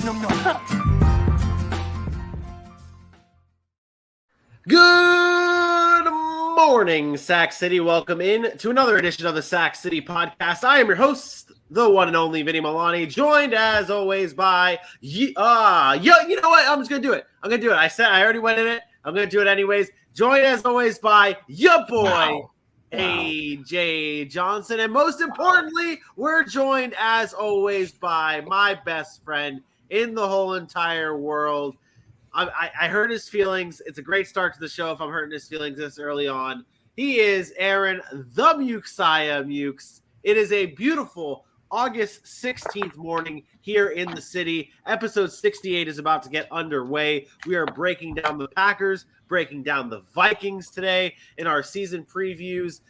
nom, nom, nom. Good morning, Sac City. Welcome in to another edition of the Sac City Podcast. I am your host, the one and only Vinny Milani, joined as always by you know what? I'm just gonna do it. I said I already went in it. I'm gonna do it anyways. Joined as always by your boy, AJ Johnson, and most importantly, we're joined as always by my best friend in the whole entire world. I hurt his feelings. It's a great start to the show if I'm hurting his feelings this early on. He is Aaron the Mukesiah Mukes. It is a beautiful August 16th morning here in the city. Episode 68 is about to get underway. We are breaking down the Packers, breaking down the Vikings today in our season previews.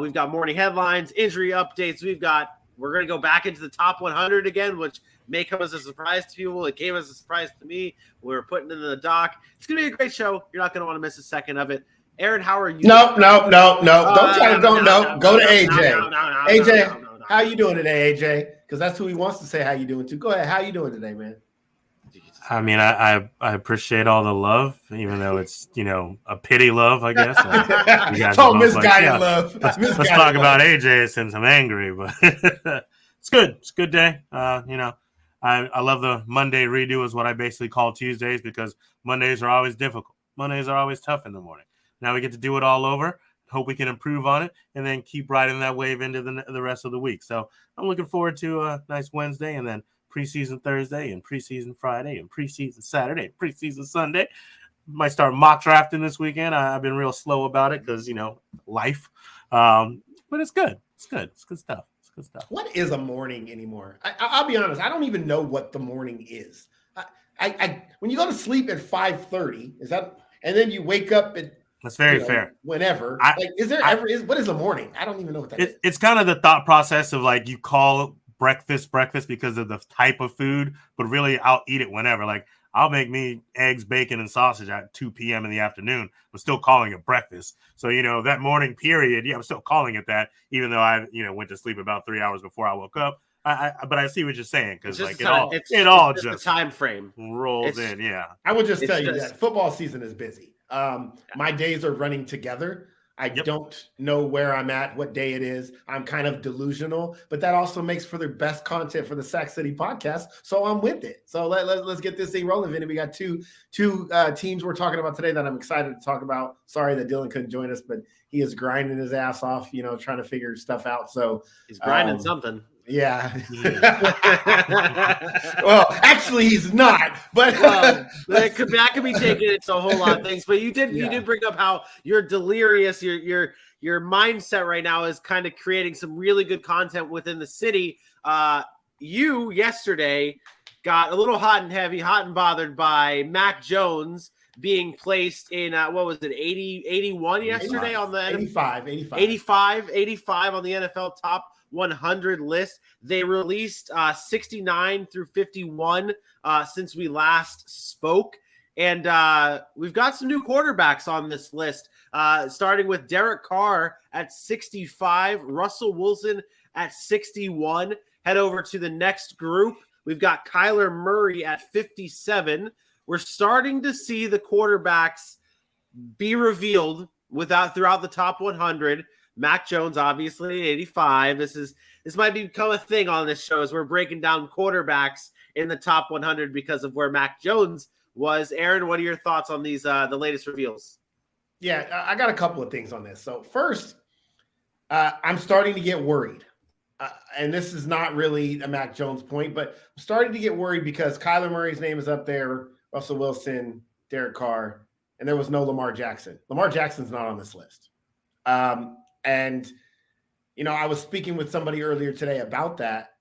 We've got morning headlines, injury updates. We're going to go back into the top 100 again, which may come as a surprise to people. It came as a surprise to me. We were putting it in the doc. It's going to be a great show. You're not going to want to miss a second of it. Aaron, how are you? No. Don't try to Go to AJ. AJ, how you doing today, AJ? Because that's who he wants to say how you doing to. Go ahead. How you doing today, man? I mean, I appreciate all the love, even though it's, a pity love, I guess. You guys misguided love. Let's talk about AJ since I'm angry, but it's good. It's a good day. I love the Monday redo is what I basically call Tuesdays because Mondays are always difficult. Mondays are always tough in the morning. Now we get to do it all over. Hope we can improve on it and then keep riding that wave into the rest of the week. So I'm looking forward to a nice Wednesday and then preseason Thursday and preseason Friday and preseason Saturday and preseason Sunday. Might start mock drafting this weekend. I've been real slow about it because, life. But it's good. It's good. It's good stuff. It's good stuff. What is a morning anymore? I'll be honest. I don't even know what the morning is. When you go to sleep at 5:30, and then you wake up at that's very fair. Whenever. What is a morning? I don't even know what that is. It's kind of the thought process of like you call breakfast because of the type of food, but really I'll eat it whenever. Like I'll make me eggs, bacon, and sausage at 2 p.m. in the afternoon. I'm still calling it breakfast. So, that morning period, I'm still calling it that, even though I, went to sleep about 3 hours before I woke up. But I see what you're saying because like it all just the time frame rolls in. Yeah. I would just tell you that football season is busy. My days are running together. I don't know where I'm at, what day it is. I'm kind of delusional, but that also makes for the best content for the Sac City podcast. So I'm with it. So let's get this thing rolling, Vinny. We got two teams we're talking about today that I'm excited to talk about. Sorry that Dylan couldn't join us, but he is grinding his ass off, trying to figure stuff out. So he's grinding something. Yeah. Well, actually, he's not. But that could be taken into a whole lot of things. But you did bring up how you're delirious. Your mindset right now is kind of creating some really good content within the city. You yesterday got a little hot and bothered by Mac Jones being placed in 81 yesterday 85. On the 85 on the NFL top 100 list. They released 69 through 51 since we last spoke. And we've got some new quarterbacks on this list, starting with Derek Carr at 65, Russell Wilson at 61. Head over to the next group. We've got Kyler Murray at 57. We're starting to see the quarterbacks be revealed throughout the top 100. Mac Jones, obviously, 85. This might become a thing on this show as we're breaking down quarterbacks in the top 100 because of where Mac Jones was. Aaron, what are your thoughts on these the latest reveals? Yeah, I got a couple of things on this. So first, I'm starting to get worried. And this is not really a Mac Jones point, but I'm starting to get worried because Kyler Murray's name is up there, Russell Wilson, Derek Carr, and there was no Lamar Jackson. Lamar Jackson's not on this list. And, I was speaking with somebody earlier today about that,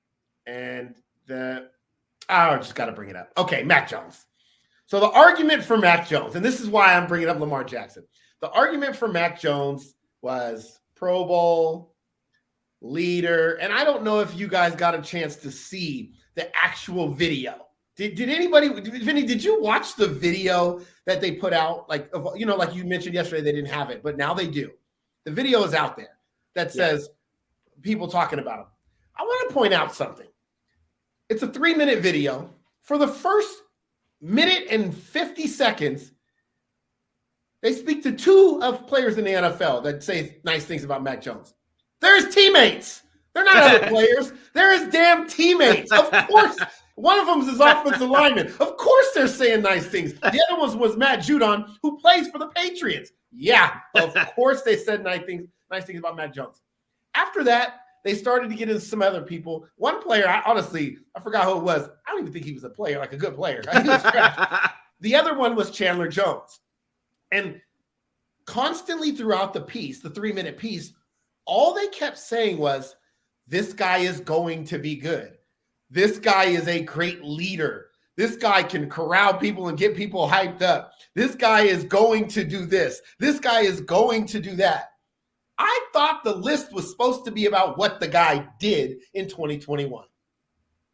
and I just got to bring it up. Okay, Mac Jones. So the argument for Mac Jones, and this is why I'm bringing up Lamar Jackson. The argument for Mac Jones was Pro Bowl, leader, and I don't know if you guys got a chance to see the actual video. Did anybody, Vinny, did you watch the video that they put out? Like you mentioned yesterday, they didn't have it, but now they do. The video is out there that says people talking about him. I want to point out something. It's a 3-minute video. For the first minute and 50 seconds, they speak to two of players in the NFL that say nice things about Mac Jones. They're his teammates. They're not other players. They're his damn teammates. Of course, one of them is his offensive lineman. Of course they're saying nice things. The other one was Matt Judon, who plays for the Patriots. Yeah, of course they said nice things about Mac Jones. After that, they started to get into some other people. One player, I forgot who it was. I don't even think he was a player, like a good player. He was trash. The other one was Chandler Jones. And constantly throughout the piece, the 3-minute piece, all they kept saying was, this guy is going to be good. This guy is a great leader. This guy can corral people and get people hyped up. This guy is going to do this. This guy is going to do that. I thought the list was supposed to be about what the guy did in 2021.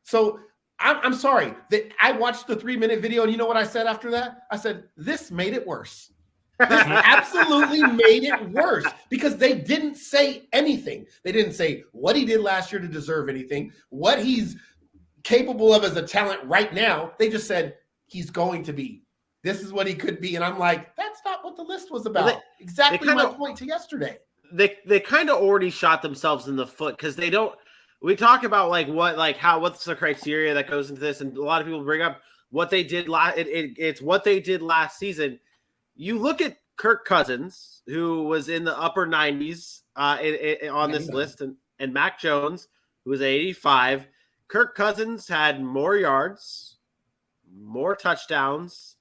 So I'm sorry that I watched the 3-minute video, and you know what I said after that? I said, this made it worse. This absolutely made it worse because they didn't say anything. They didn't say what he did last year to deserve anything, what he's capable of as a talent right now. They just said he's going to be. This is what he could be. And I'm like, that's not what the list was about. Well, exactly my point to yesterday. They kind of already shot themselves in the foot because they don't. We talk about what's the criteria that goes into this, and a lot of people bring up what they did it's what they did last season. You look at Kirk Cousins, who was in the upper 90s on this list, and Mac Jones, who was 85. Kirk Cousins had more yards, more touchdowns,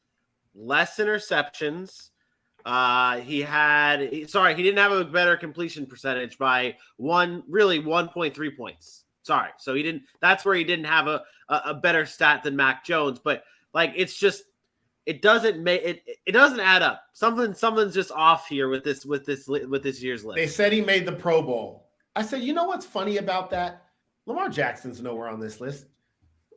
less interceptions. He didn't have a better completion percentage by 1.3 points. Sorry. So that's where he didn't have a better stat than Mac Jones, but it's just, it doesn't add up. Something's just off here with this year's list. They said he made the Pro Bowl. I said, you know what's funny about that? Lamar Jackson's nowhere on this list.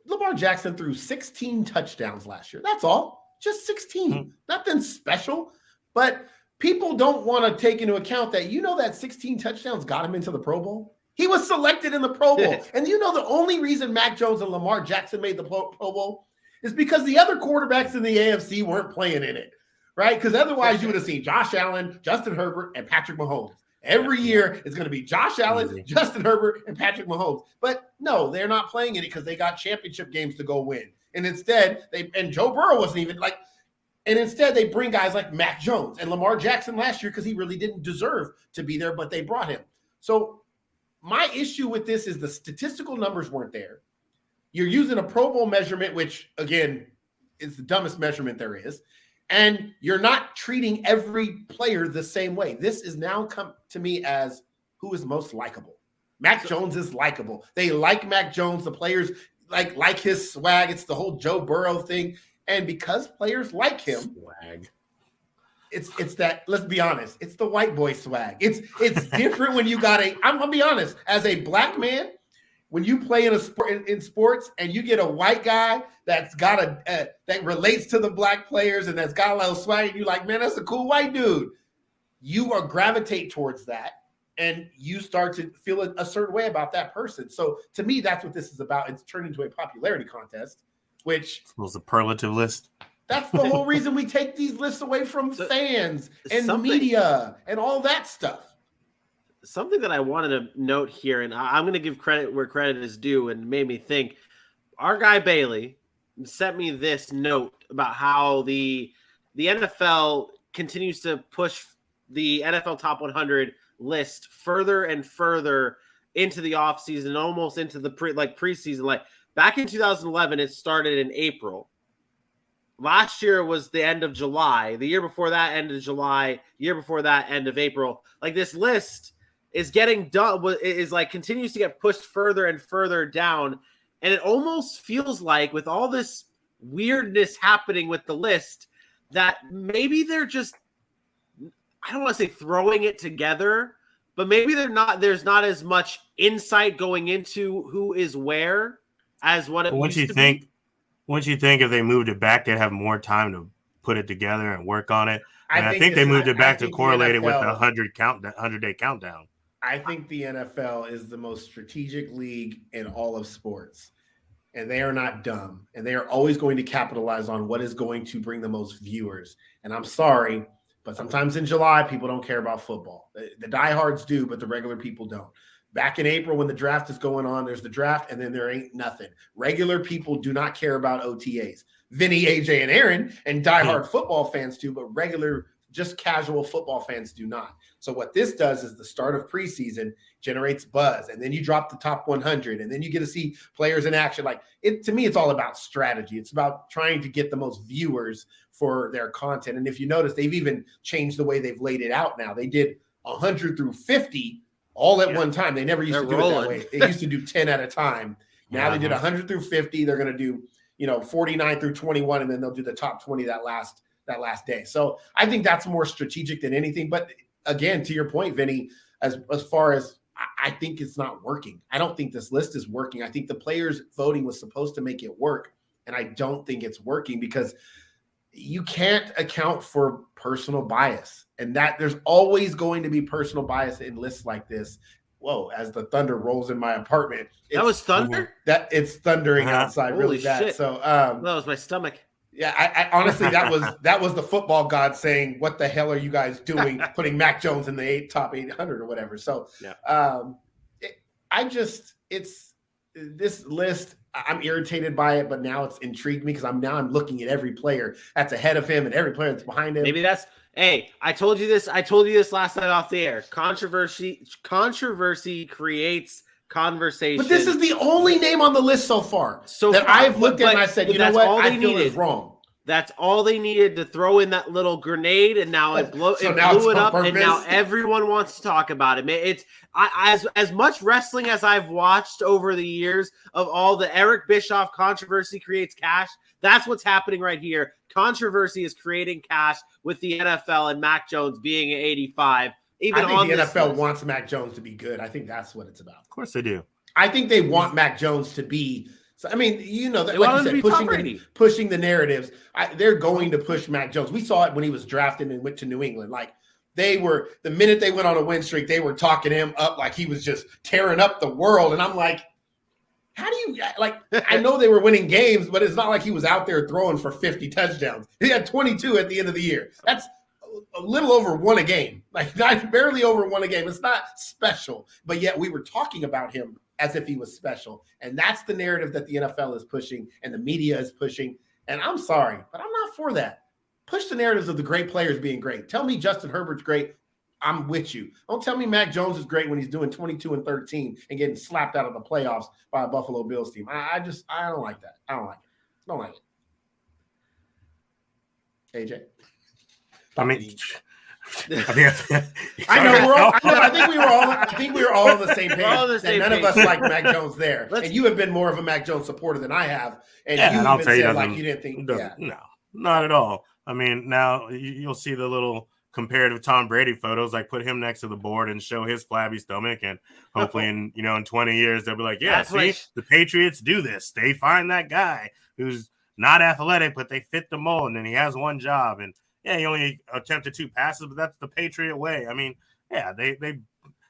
Lamar Jackson threw 16 touchdowns last year. That's all. Just 16. Nothing special. But people don't want to take into account that that 16 touchdowns got him into the Pro Bowl. He was selected in the Pro Bowl. And the only reason Mac Jones and Lamar Jackson made the Pro Bowl is because the other quarterbacks in the AFC weren't playing in it, right? Because otherwise you would have seen Josh Allen, Justin Herbert, and Patrick Mahomes. Every year it's going to be Josh Allen, Justin Herbert, and Patrick Mahomes. But no, they're not playing in it because they got championship games to go win. And instead, Joe Burrow wasn't even and instead they bring guys like Mac Jones and Lamar Jackson last year because he really didn't deserve to be there, but they brought him. So my issue with this is the statistical numbers weren't there. You're using a Pro Bowl measurement, which, again, is the dumbest measurement there is. And you're not treating every player the same way. This is now come to me as who is most likable. Mac Jones is likable. They like Mac Jones. The players like his swag. It's the whole Joe Burrow thing. And because players like him, it's that, let's be honest, it's the white boy swag. It's different when you got I'm going to be honest, as a black man, when you play in sports and you get a white guy that's got that relates to the black players and that's got a little swag, and you're like, man, that's a cool white dude. You gravitate towards that, and you start to feel a certain way about that person. So to me, that's what this is about. It's turned into a popularity contest, which was a superlative list. That's the whole reason we take these lists away from fans and media and all that stuff. Something that I wanted to note here, and I'm going to give credit where credit is due, and made me think. Our guy Bailey sent me this note about how the NFL continues to push the NFL Top 100 list further and further into the offseason, almost into the preseason. Back in 2011, it started in April. Last year was the end of July. The year before that, end of July. Year before that, end of April. This list is getting done, continues to get pushed further and further down. And it almost feels like, with all this weirdness happening with the list, that maybe they're just, I don't want to say throwing it together, but maybe there's not as much insight going into who is where as what it used to be. Once you think if they moved it back, they'd have more time to put it together and work on it. I think they moved it back to correlate it with the 100-day countdown. I think the NFL is the most strategic league in all of sports. and they are not dumb, and they are always going to capitalize on what is going to bring the most viewers. And I'm sorry, but sometimes in July, people don't care about football. The diehards do, but the regular people don't. Back in April, when the draft is going on, there's the draft, and then there ain't nothing. Regular people do not care about OTAs. Vinny, AJ, and Aaron, and diehard football fans do, but regular, just casual football fans do not. So what this does is the start of preseason generates buzz, and then you drop the top 100, and then you get to see players in action. Like it, to me, it's all about strategy. It's about trying to get the most viewers for their content. And if you notice, they've even changed the way they've laid it out now. They did 100 through 50 all at one time. They never used to do it that way. They used to do 10 at a time. Now they did 100 through 50. They're going to do, 49 through 21, and then they'll do the top 20 that last day. So I think that's more strategic than anything. But again, to your point, Vinny, as far as I think it's not working. I don't think this list is working. I think the players voting was supposed to make it work, and I don't think it's working because you can't account for personal bias, and that there's always going to be personal bias in lists like this. Whoa, as the thunder rolls in my apartment. That was thunder? That it's thundering outside really bad. Shit. So that was my stomach. Yeah, I honestly, that was the football god saying, "What the hell are you guys doing, putting Mac Jones in the top 800 or whatever?" So, it's this list. I'm irritated by it, but now it's intrigued me because I'm looking at every player that's ahead of him and every player that's behind him. Maybe that's. Hey, I told you this last night off the air. Controversy creates conversation. But this is the only name on the list so far that I've looked at and I said, you know what, I feel is wrong. That's all they needed to throw in that little grenade, and now it blew it up, and now everyone wants to talk about it. It's as much wrestling as I've watched over the years of all the Eric Bischoff controversy creates cash. That's what's happening right here. Controversy is creating cash with the NFL and Mac Jones being at 85. I think the NFL wants Mac Jones to be good. I think that's what it's about. Of course they do. I think they want Mac Jones to be. So, I mean, that, like you said, pushing the narratives. They're going to push Mac Jones. We saw it when he was drafted and went to New England. Like the minute they went on a win streak, they were talking him up like he was just tearing up the world. And I'm like, how do you I know they were winning games, but it's not like he was out there throwing for 50 touchdowns. He had 22 at the end of the year. That's a little over one a game, barely over one a game. It's not special, but yet we were talking about him as if he was special. And that's the narrative that the NFL is pushing and the media is pushing. And I'm sorry, but I'm not for that. Push the narratives of the great players being great. Tell me Justin Herbert's great. I'm with you. Don't tell me Mac Jones is great when he's doing 22-13 and getting slapped out of the playoffs by a Buffalo Bills team. I don't like that. I don't like it. Don't like it. AJ? I know I think we were all on the same page. None of us like Mac Jones there. And you have been more of a Mac Jones supporter than I have. And you even said like you didn't think. No, not at all. I mean, now you'll see the little comparative Tom Brady photos, like put him next to the board and show his flabby stomach, and hopefully in 20 years they'll be like, the Patriots do this. They find that guy who's not athletic, but they fit the mold, and he has one job, and he only attempted 2 passes, but that's the Patriot way. I mean, they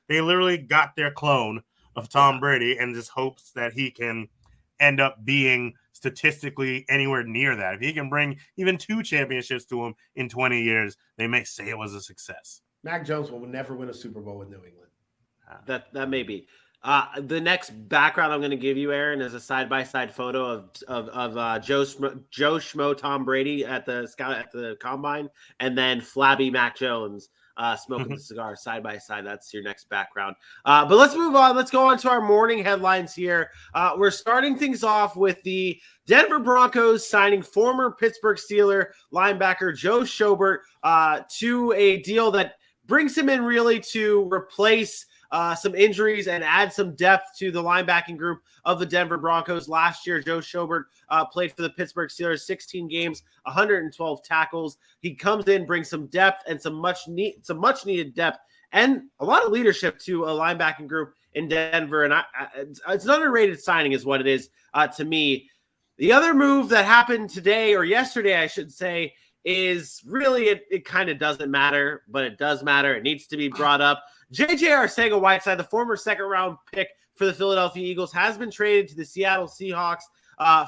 literally got their clone of Tom Brady and just hopes that he can end up being statistically anywhere near that. If he can bring even 2 championships to him in 20 years, they may say it was a success. Mac Jones will never win a Super Bowl with New England. That may be. The next background I'm going to give you, Aaron, is a side-by-side photo of Joe Schmo Tom Brady at the combine, and then flabby Mac Jones smoking the cigar side by side. That's your next background. But let's move on. Let's go on to our morning headlines here. We're starting things off with the Denver Broncos signing former Pittsburgh Steeler linebacker Joe Schobert to a deal that brings him in really to replace some injuries and add some depth to the linebacking group of the Denver Broncos. Last year, Joe Schobert played for the Pittsburgh Steelers, 16 games, 112 tackles. He comes in, brings some depth and some much needed depth and a lot of leadership to a linebacking group in Denver. And it's an underrated signing is what it is to me. The other move that happened today, or yesterday, I should say, is really it kind of doesn't matter, but it does matter. It needs to be brought up. J.J. Arcega-Whiteside, the former second-round pick for the Philadelphia Eagles, has been traded to the Seattle Seahawks.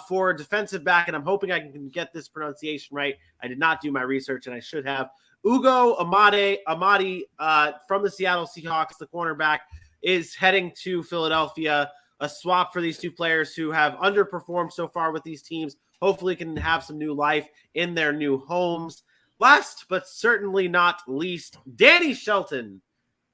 for defensive back, and I'm hoping I can get this pronunciation right. I did not do my research, and I should have. Ugo Amadi from the Seattle Seahawks, the cornerback, is heading to Philadelphia. A swap for these two players who have underperformed so far with these teams. Hopefully can have some new life in their new homes. Last but certainly not least, Danny Shelton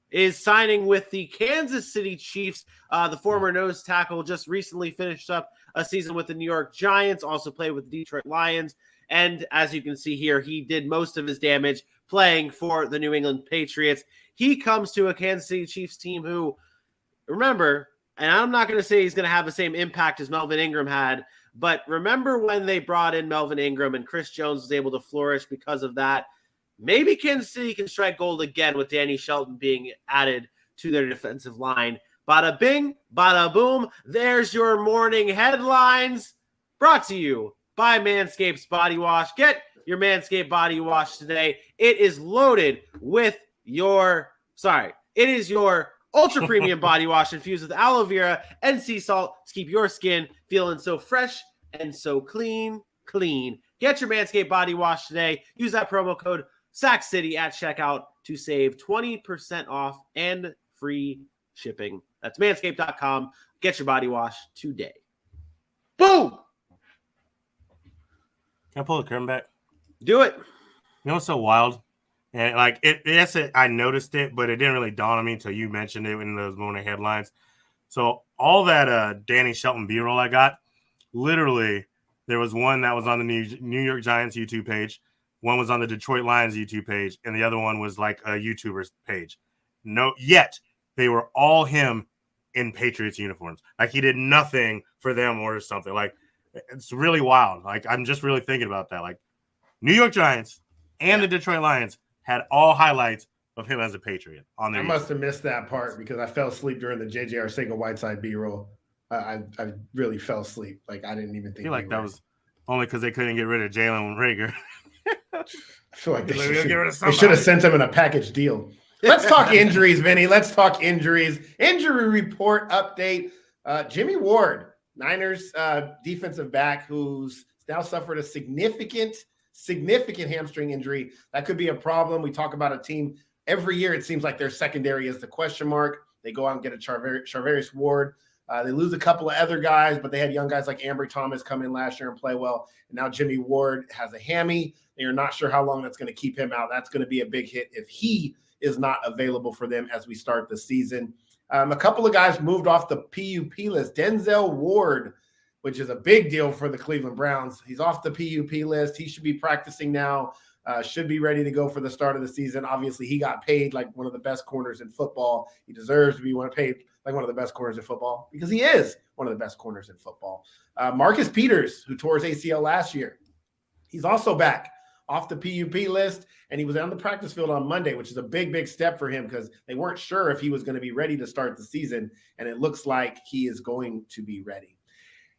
is signing with the Kansas City Chiefs. The former nose tackle just recently finished up a season with the New York Giants, also played with the Detroit Lions. And as you can see here, he did most of his damage playing for the New England Patriots. He comes to a Kansas City Chiefs team who, remember, and I'm not going to say he's going to have the same impact as Melvin Ingram had, but remember when they brought in Melvin Ingram and Chris Jones was able to flourish because of that? Maybe Kansas City can strike gold again with Danny Shelton being added to their defensive line. Bada bing, bada boom. There's your morning headlines, brought to you by Manscaped's Body Wash. Get your Manscaped Body Wash today. It is loaded with your ultra premium body wash infused with aloe vera and sea salt to keep your skin feeling so fresh and so clean. Get your Manscaped Body Wash today. Use that promo code SACCITY at checkout to save 20% off and free shipping. That's manscaped.com. Get your body wash today. Boom! Can I pull the curtain back? Do it. You know what's so wild? And like yes, I noticed it, but it didn't really dawn on me until you mentioned it in those morning headlines. So all that Danny Shelton B-roll I got, literally, there was one that was on the New York Giants YouTube page, one was on the Detroit Lions YouTube page, and the other one was like a YouTuber's page. Yet they were all him in Patriots uniforms. Like he did nothing for them or something. Like it's really wild. Like I'm just really thinking about that. Like New York Giants and the Detroit Lions had all highlights of him as a Patriot on there. I must have missed that part because I fell asleep during the J.J. Arcega-Whiteside B-roll. I really fell asleep. Like I didn't even think. I feel like that was only because they couldn't get rid of Jalen Rager. I feel like they should have sent him in a package deal. Let's talk injuries, Vinny. Let's talk injuries. Injury report update. Jimmy Ward, Niners defensive back, who's now suffered a significant hamstring injury. That could be a problem. We talk about a team every year. It seems like their secondary is the question mark. They go out and get a Charvarius Ward. They lose a couple of other guys, but they had young guys like Ambry Thomas come in last year and play well. And now Jimmy Ward has a hammy. They are not sure how long that's going to keep him out. That's going to be a big hit if he is not available for them as we start the season. A couple of guys moved off the PUP list. Denzel Ward, which is a big deal for the Cleveland Browns. He's off the PUP list. He should be practicing now, should be ready to go for the start of the season. Obviously, he got paid like one of the best corners in football. He deserves to be paid like one of the best corners in football because he is one of the best corners in football. Marcus Peters, who tore his ACL last year, he's also back off the PUP list, and he was on the practice field on Monday, which is a big step for him because they weren't sure if he was going to be ready to start the season, and it looks like he is going to be ready.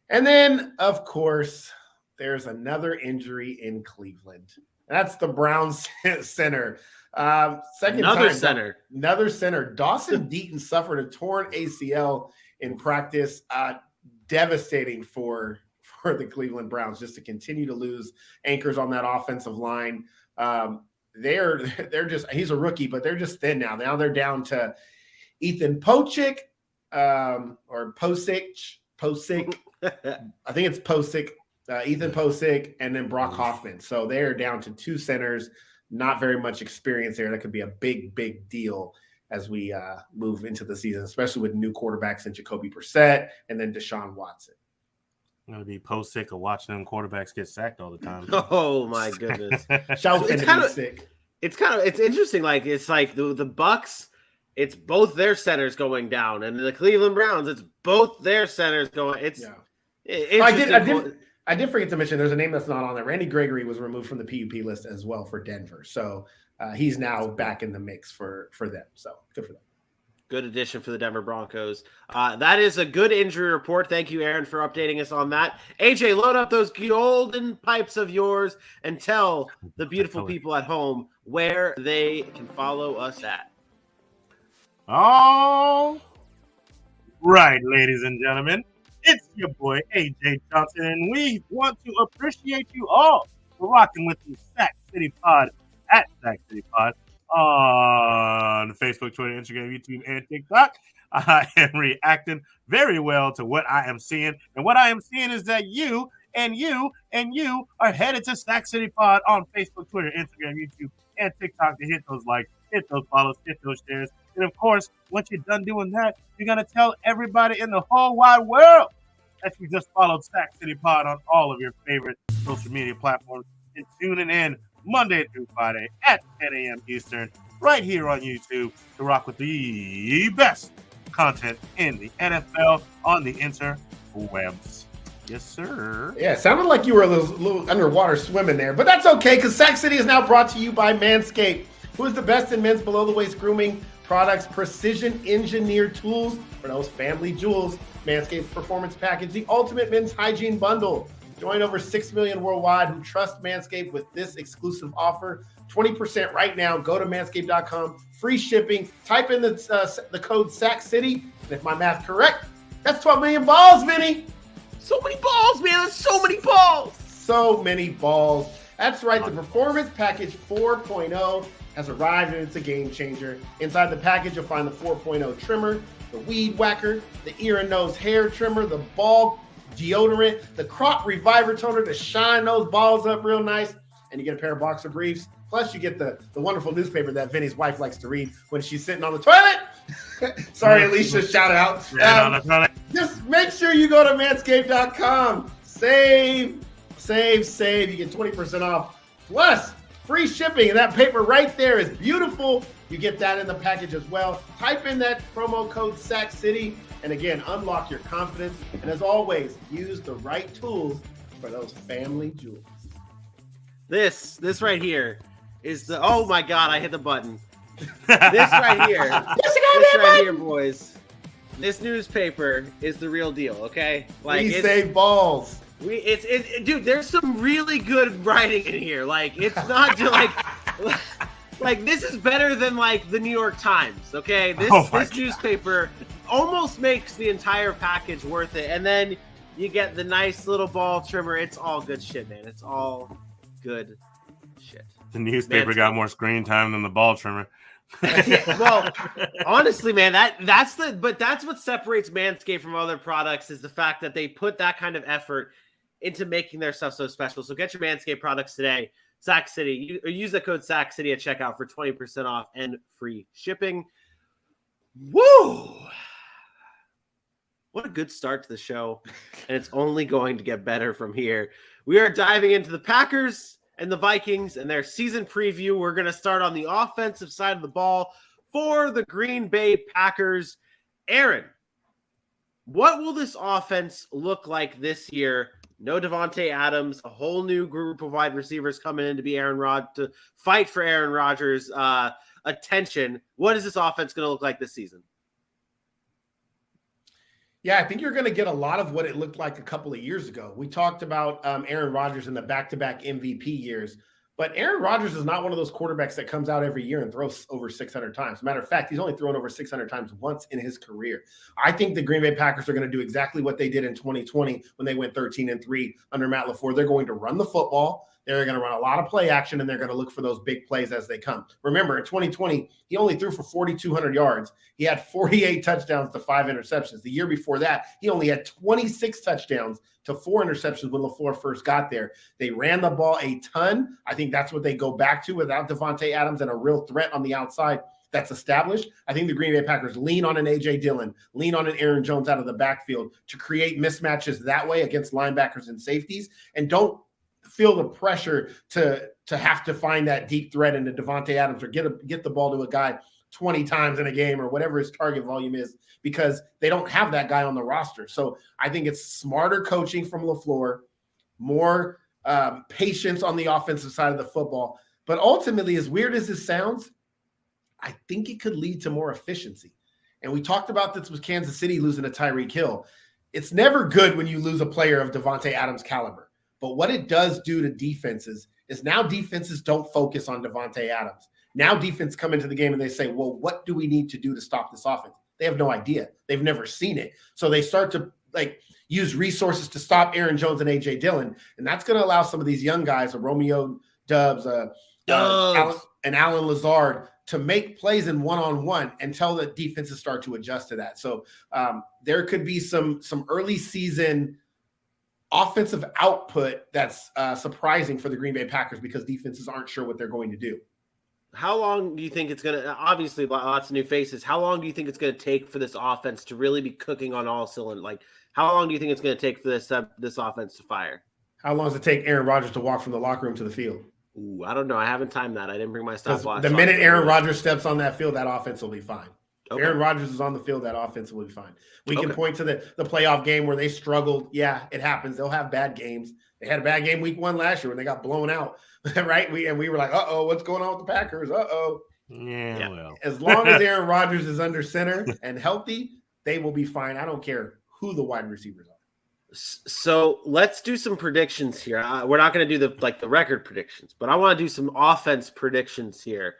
And then, of course, there's another injury in Cleveland. That's the Browns center. Another center. Dawson Deaton suffered a torn ACL in practice. Devastating for the Cleveland Browns just to continue to lose anchors on that offensive line. They're just, he's a rookie, but they're just thin now. Now they're down to Ethan Pocic or Posick. I think it's Posick, Ethan Posick, and then Brock Hoffman. So they're down to two centers, not very much experience there. That could be a big deal as we move into the season, especially with new quarterbacks in Jacoby Brissett and then Deshaun Watson. I'm going to be Posick of watching them quarterbacks get sacked all the time. Oh, my goodness. It's interesting. Like, it's like the Bucks, it's both their centers going down, and the Cleveland Browns, it's both their centers going. I did forget to mention there's a name that's not on there. Randy Gregory was removed from the PUP list as well for Denver. So he's now back in the mix for them. So good for them. Good addition for the Denver Broncos. That is a good injury report. Thank you, Aaron, for updating us on that. AJ, load up those golden pipes of yours and tell the beautiful people at home where they can follow us at. All right, ladies and gentlemen. It's your boy AJ Johnson, and we want to appreciate you all for rocking with the Sac City Pod at Sac City Pod on Facebook, Twitter, Instagram, YouTube, and TikTok. I am reacting very well to what I am seeing, and what I am seeing is that you are headed to Sac City Pod on Facebook, Twitter, Instagram, YouTube, and TikTok to hit those likes, hit those follows, hit those shares. And of course, once you're done doing that, you're going to tell everybody in the whole wide world that you just followed Sac City Pod on all of your favorite social media platforms and tuning in Monday through Friday at 10 a.m. Eastern right here on YouTube to rock with the best content in the NFL on the interwebs. Yes, sir. Yeah, it sounded like you were a little underwater swimming there, but that's okay because Sac City is now brought to you by Manscaped, who is the best in men's below-the-waist grooming products, precision engineered tools for those family jewels. Manscaped Performance Package, the ultimate men's hygiene bundle. Join over 6 million worldwide who trust Manscaped with this exclusive offer. 20% right now. Go to manscaped.com. Free shipping. Type in the code SACCITY. And if my math correct, that's 12 million balls, Vinny. So many balls, man. There's so many balls. So many balls. That's right. The Performance Package 4.0 has arrived, and it's a game changer. Inside the package, you'll find the 4.0 trimmer, the weed whacker, the ear and nose hair trimmer, the ball deodorant, the crop reviver toner to shine those balls up real nice, and you get a pair of boxer briefs. Plus, you get the wonderful newspaper that Vinny's wife likes to read when she's sitting on the toilet. Sorry, Alicia, shout out. Just make sure you go to manscaped.com. Save. You get 20% off. Plus, free shipping. And that paper right there is beautiful. You get that in the package as well. Type in that promo code SACCITY. And again, unlock your confidence. And as always, use the right tools for those family jewels. This right here is the, oh my God, I hit the button. This right here, boys. This newspaper is the real deal, okay? Like, we save balls. Dude, there's some really good writing in here. Like, it's not just like this is better than like the New York Times, okay? This newspaper almost makes the entire package worth it. And then you get the nice little ball trimmer. It's all good shit, man. It's all good shit. The newspaper got more screen time than the ball trimmer. Yeah, well, honestly, man, that's what separates Manscaped from other products is the fact that they put that kind of effort into making their stuff so special. So get your Manscaped products today. Sac City. Use the code SAC City at checkout for 20% off and free shipping. Woo! What a good start to the show. And it's only going to get better from here. We are diving into the Packers and the Vikings and their season preview. We're going to start on the offensive side of the ball for the Green Bay Packers. Aaron, what will this offense look like this year? No Davante Adams, a whole new group of wide receivers coming in to be to fight for Aaron Rodgers' attention. What is this offense going to look like this season? Yeah, I think you're going to get a lot of what it looked like a couple of years ago. We talked about Aaron Rodgers in the back-to-back MVP years, but Aaron Rodgers is not one of those quarterbacks that comes out every year and throws over 600 times. Matter of fact, he's only thrown over 600 times once in his career. I think the Green Bay Packers are going to do exactly what they did in 2020 when they went 13-3 under Matt LaFleur. They're going to run the football. They're going to run a lot of play action, and they're going to look for those big plays as they come. Remember, in 2020, he only threw for 4,200 yards. He had 48 touchdowns to 5 interceptions. The year before that, he only had 26 touchdowns to 4 interceptions when LaFleur first got there. They ran the ball a ton. I think that's what they go back to without Davante Adams and a real threat on the outside that's established. I think the Green Bay Packers lean on an A.J. Dillon, lean on an Aaron Jones out of the backfield to create mismatches that way against linebackers and safeties, and don't feel the pressure to have to find that deep threat into Davante Adams or get the ball to a guy 20 times in a game or whatever his target volume is, because they don't have that guy on the roster. So I think it's smarter coaching from LaFleur, more patience on the offensive side of the football. But ultimately, as weird as this sounds, I think it could lead to more efficiency. And we talked about this with Kansas City losing to Tyreek Hill. It's never good when you lose a player of Davante Adams' caliber. But what it does do to defenses is now defenses don't focus on Davante Adams. Now defense come into the game and they say, well, what do we need to do to stop this offense? They have no idea. They've never seen it. So they start to, use resources to stop Aaron Jones and A.J. Dillon. And that's going to allow some of these young guys, Romeo Dubs, Alan Lazard, to make plays in one-on-one until the defenses start to adjust to that. So there could be some early season offensive output that's surprising for the Green Bay Packers because defenses aren't sure what they're going to do. How long do you think it's going to – obviously, lots of new faces. How long do you think it's going to take for this offense to really be cooking on all cylinders? Like, how long do you think it's going to take for this offense to fire? How long does it take Aaron Rodgers to walk from the locker room to the field? Ooh, I don't know. I haven't timed that. I didn't bring my stopwatch. The minute Aaron Rodgers steps on that field, that offense will be fine. Okay. Aaron Rodgers is on the field, that offense will be fine. We can point to the playoff game where they struggled. Yeah, it happens. They'll have bad games. They had a bad game week 1 last year when they got blown out, right? We were like, uh-oh, what's going on with the Packers? Uh-oh. Yeah, well. As long as Aaron Rodgers is under center and healthy, they will be fine. I don't care who the wide receivers are. So let's do some predictions here. We're not going to do the record predictions, but I want to do some offense predictions here.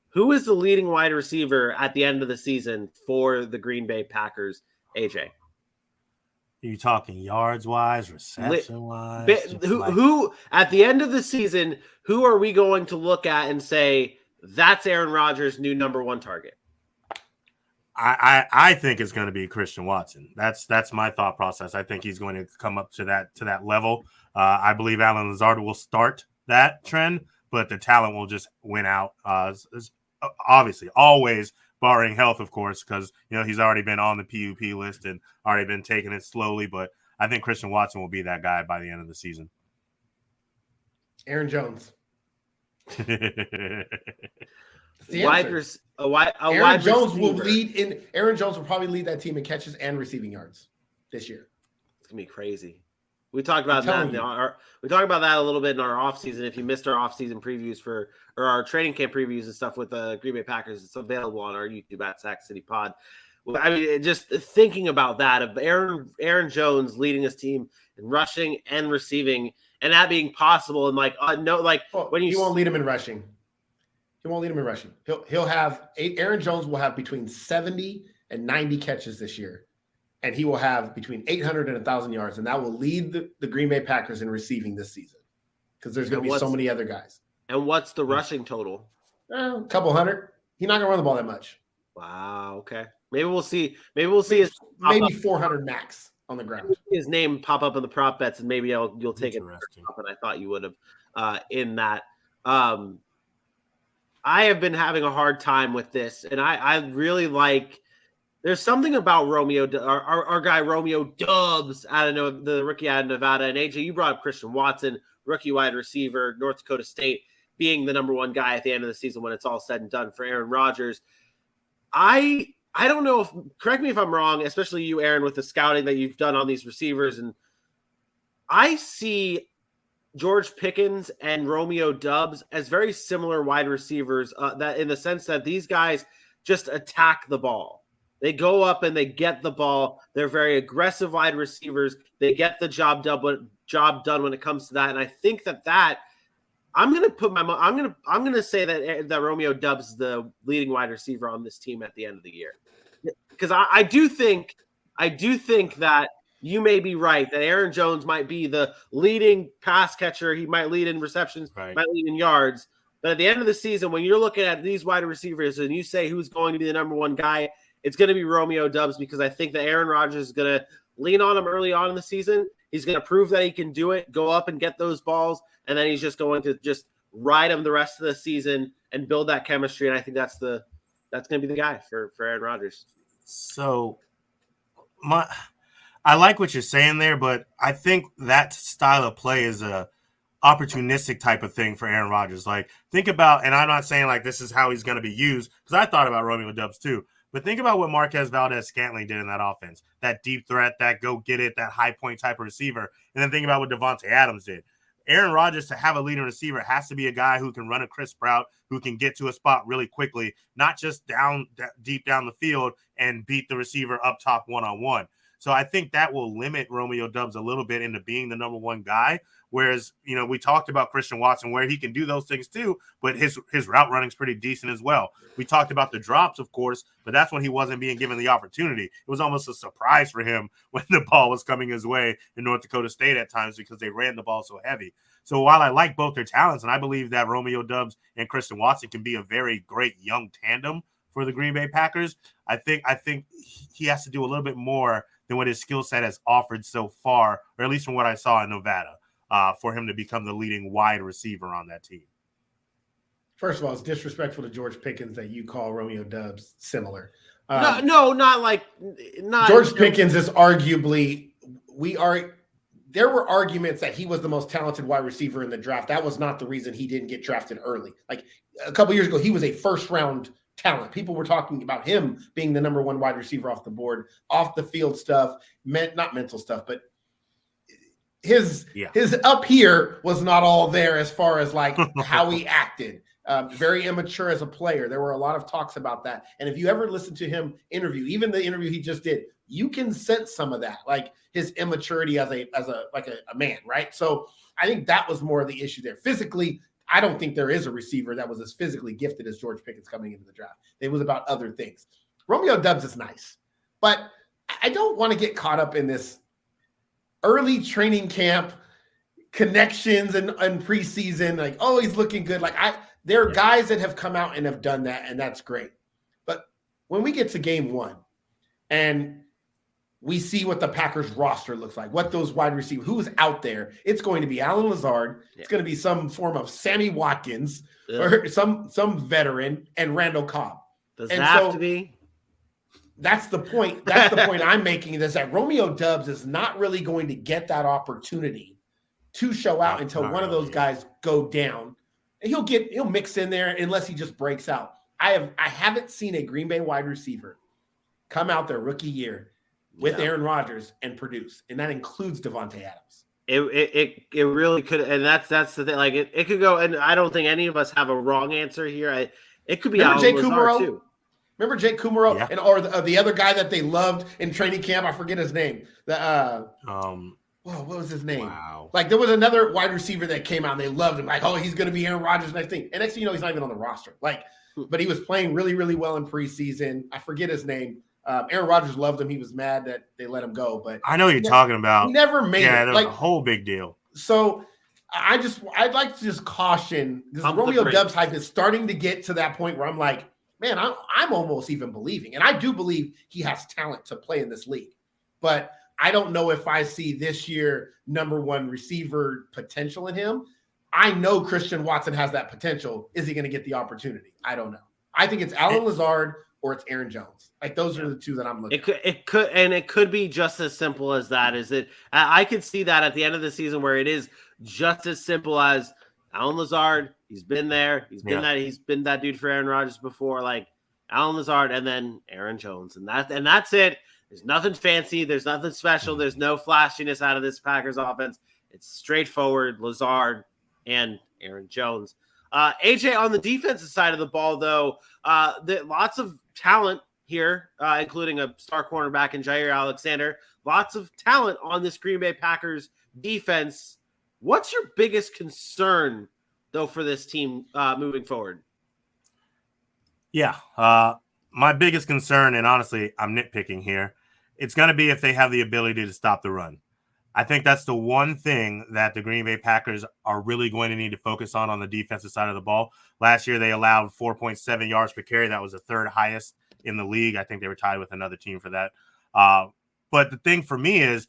Who is the leading wide receiver at the end of the season for the Green Bay Packers, AJ? Are you talking yards wise, reception wise? Who at the end of the season, who are we going to look at and say that's Aaron Rodgers' new number 1 target? I think it's going to be Christian Watson. That's my thought process. I think he's going to come up to that level. I believe Alan Lazard will start that trend, but the talent will just win out. Obviously, always barring health, of course, because he's already been on the PUP list and already been taking it slowly. But I think Christian Watson will be that guy by the end of the season. Aaron Jones. Aaron Jones will probably lead that team in catches and receiving yards this year. It's gonna be crazy. We talked about that. We talked about that a little bit in our offseason. If you missed our offseason previews or our training camp previews and stuff with the Green Bay Packers, it's available on our YouTube at Sack City Pod. I mean, just thinking about that of Aaron Jones leading his team in rushing and receiving, and that being possible, and he won't lead him in rushing. He won't lead him in rushing. He'll have Aaron Jones will have between 70 and 90 catches this year. And he will have between 800 and 1,000 yards, and that will lead the Green Bay Packers in receiving this season because there's going to be so many other guys. And what's the rushing total? A couple hundred. He's not going to run the ball that much. Wow. Okay. Maybe we'll see. Maybe 400 max on the ground. His name pop up in the prop bets, and maybe you'll take it. And I thought you would have in that. I have been having a hard time with this, and I really like. There's something about our guy Romeo Dubs the rookie out of Nevada. And AJ, you brought up Christian Watson, rookie wide receiver, North Dakota State, being the number 1 guy at the end of the season when it's all said and done for Aaron Rodgers. I don't know correct me if I'm wrong, especially you, Aaron, with the scouting that you've done on these receivers. And I see George Pickens and Romeo Dubs as very similar wide receivers that in the sense that these guys just attack the ball. They go up and they get the ball. They're very aggressive wide receivers. They get the job done when it comes to that. And I think that I'm going to say that Romeo Dubs is the leading wide receiver on this team at the end of the year. Because I do think that you may be right that Aaron Jones might be the leading pass catcher. He might lead in receptions, might lead in yards. But at the end of the season, when you're looking at these wide receivers and you say who's going to be the number 1 guy, it's going to be Romeo Dubs because I think that Aaron Rodgers is going to lean on him early on in the season. He's going to prove that he can do it, go up and get those balls, and then he's just going to just ride him the rest of the season and build that chemistry. And I think that's going to be the guy for Aaron Rodgers. So I like what you're saying there, but I think that style of play is a opportunistic type of thing for Aaron Rodgers. Like, think about, and I'm not saying like this is how he's going to be used because I thought about Romeo Dubs too. But think about what Marquez Valdez-Scantling did in that offense. That deep threat, that go-get-it, that high-point type of receiver. And then think about what Devontae Adams did. Aaron Rodgers, to have a leading receiver, has to be a guy who can run a crisp route, who can get to a spot really quickly, not just deep down the field and beat the receiver up top one-on-one. So I think that will limit Romeo Dubs a little bit into being the number 1 guy. Whereas, we talked about Christian Watson where he can do those things too, but his route running is pretty decent as well. We talked about the drops, of course, but that's when he wasn't being given the opportunity. It was almost a surprise for him when the ball was coming his way in North Dakota State at times because they ran the ball so heavy. So while I like both their talents, and I believe that Romeo Doubs and Christian Watson can be a very great young tandem for the Green Bay Packers, I think he has to do a little bit more than what his skill set has offered so far, or at least from what I saw in Nevada, for him to become the leading wide receiver on that team. First of all, it's disrespectful to George Pickens that you call Romeo Doubs similar. Not George Pickens is arguably there were arguments that he was the most talented wide receiver in the draft. That was not the reason he didn't get drafted early. Like a couple years ago, he was a first-round talent. People were talking about him being the number one wide receiver off the board, off the field stuff, not mental stuff, but his up here was not all there as far as like how he acted. Very immature as a player. There were a lot of talks about that. And if you ever listen to him interview, even the interview he just did, you can sense some of that, like his immaturity as a man, right? So I think that was more of the issue there. Physically, I don't think there is a receiver that was as physically gifted as George Pickens coming into the draft. It was about other things. Romeo Doubs is nice, but I don't want to get caught up in this early training camp connections and preseason, like, oh, he's looking good. Like there are guys that have come out and have done that, and that's great. But when we get to game one and we see what the Packers roster looks like, what those wide receivers, who's out there, it's going to be Allen Lazard. It's going to be some form of Sammy Watkins or some veteran and Randall Cobb. Does it have to be? That's the point. That's the point I'm making, is that Romeo Doubs is not really going to get that opportunity to show out until one of those guys go down. And he'll mix in there unless he just breaks out. I haven't seen a Green Bay wide receiver come out their rookie year with Aaron Rodgers and produce, and that includes Devontae Adams. It really could, and that's the thing. Like it could go, and I don't think any of us have a wrong answer here. It could be Jake Kumaro too. Remember Jake Kumaro or the other guy that they loved in training camp? I forget his name. What was his name? Wow. Like there was another wide receiver that came out and they loved him. Like, oh, he's going to be Aaron Rodgers next thing. And next thing you know, he's not even on the roster. Like, but he was playing really, really well in preseason. I forget his name. Aaron Rodgers loved him. He was mad that they let him go. But I know you're talking about. He never made it. Yeah, that was a whole big deal. So I'd like to just caution, because Romeo Doubs hype is starting to get to that point where I'm like, man, I'm almost even believing. And I do believe he has talent to play in this league. But I don't know if I see this year number one receiver potential in him. I know Christian Watson has that potential. Is he going to get the opportunity? I don't know. I think it's Allen Lazard or it's Aaron Jones. Like those are the two that I'm looking at. It could be just as simple as that. Is it? I could see that at the end of the season where it is just as simple as Allen Lazard. He's been there. He's been that dude for Aaron Rodgers before. Like Allen Lazard and then Aaron Jones, and that's it. There's nothing fancy. There's nothing special. There's no flashiness out of this Packers offense. It's straightforward Lazard and Aaron Jones. AJ, on the defensive side of the ball, though, lots of talent here, including a star cornerback in Jair Alexander. Lots of talent on this Green Bay Packers defense. What's your biggest concern, though, for this team moving forward? Yeah, my biggest concern, and honestly, I'm nitpicking here, it's going to be if they have the ability to stop the run. I think that's the one thing that the Green Bay Packers are really going to need to focus on the defensive side of the ball. Last year, they allowed 4.7 yards per carry. That was the third highest in the league. I think they were tied with another team for that. But the thing for me is,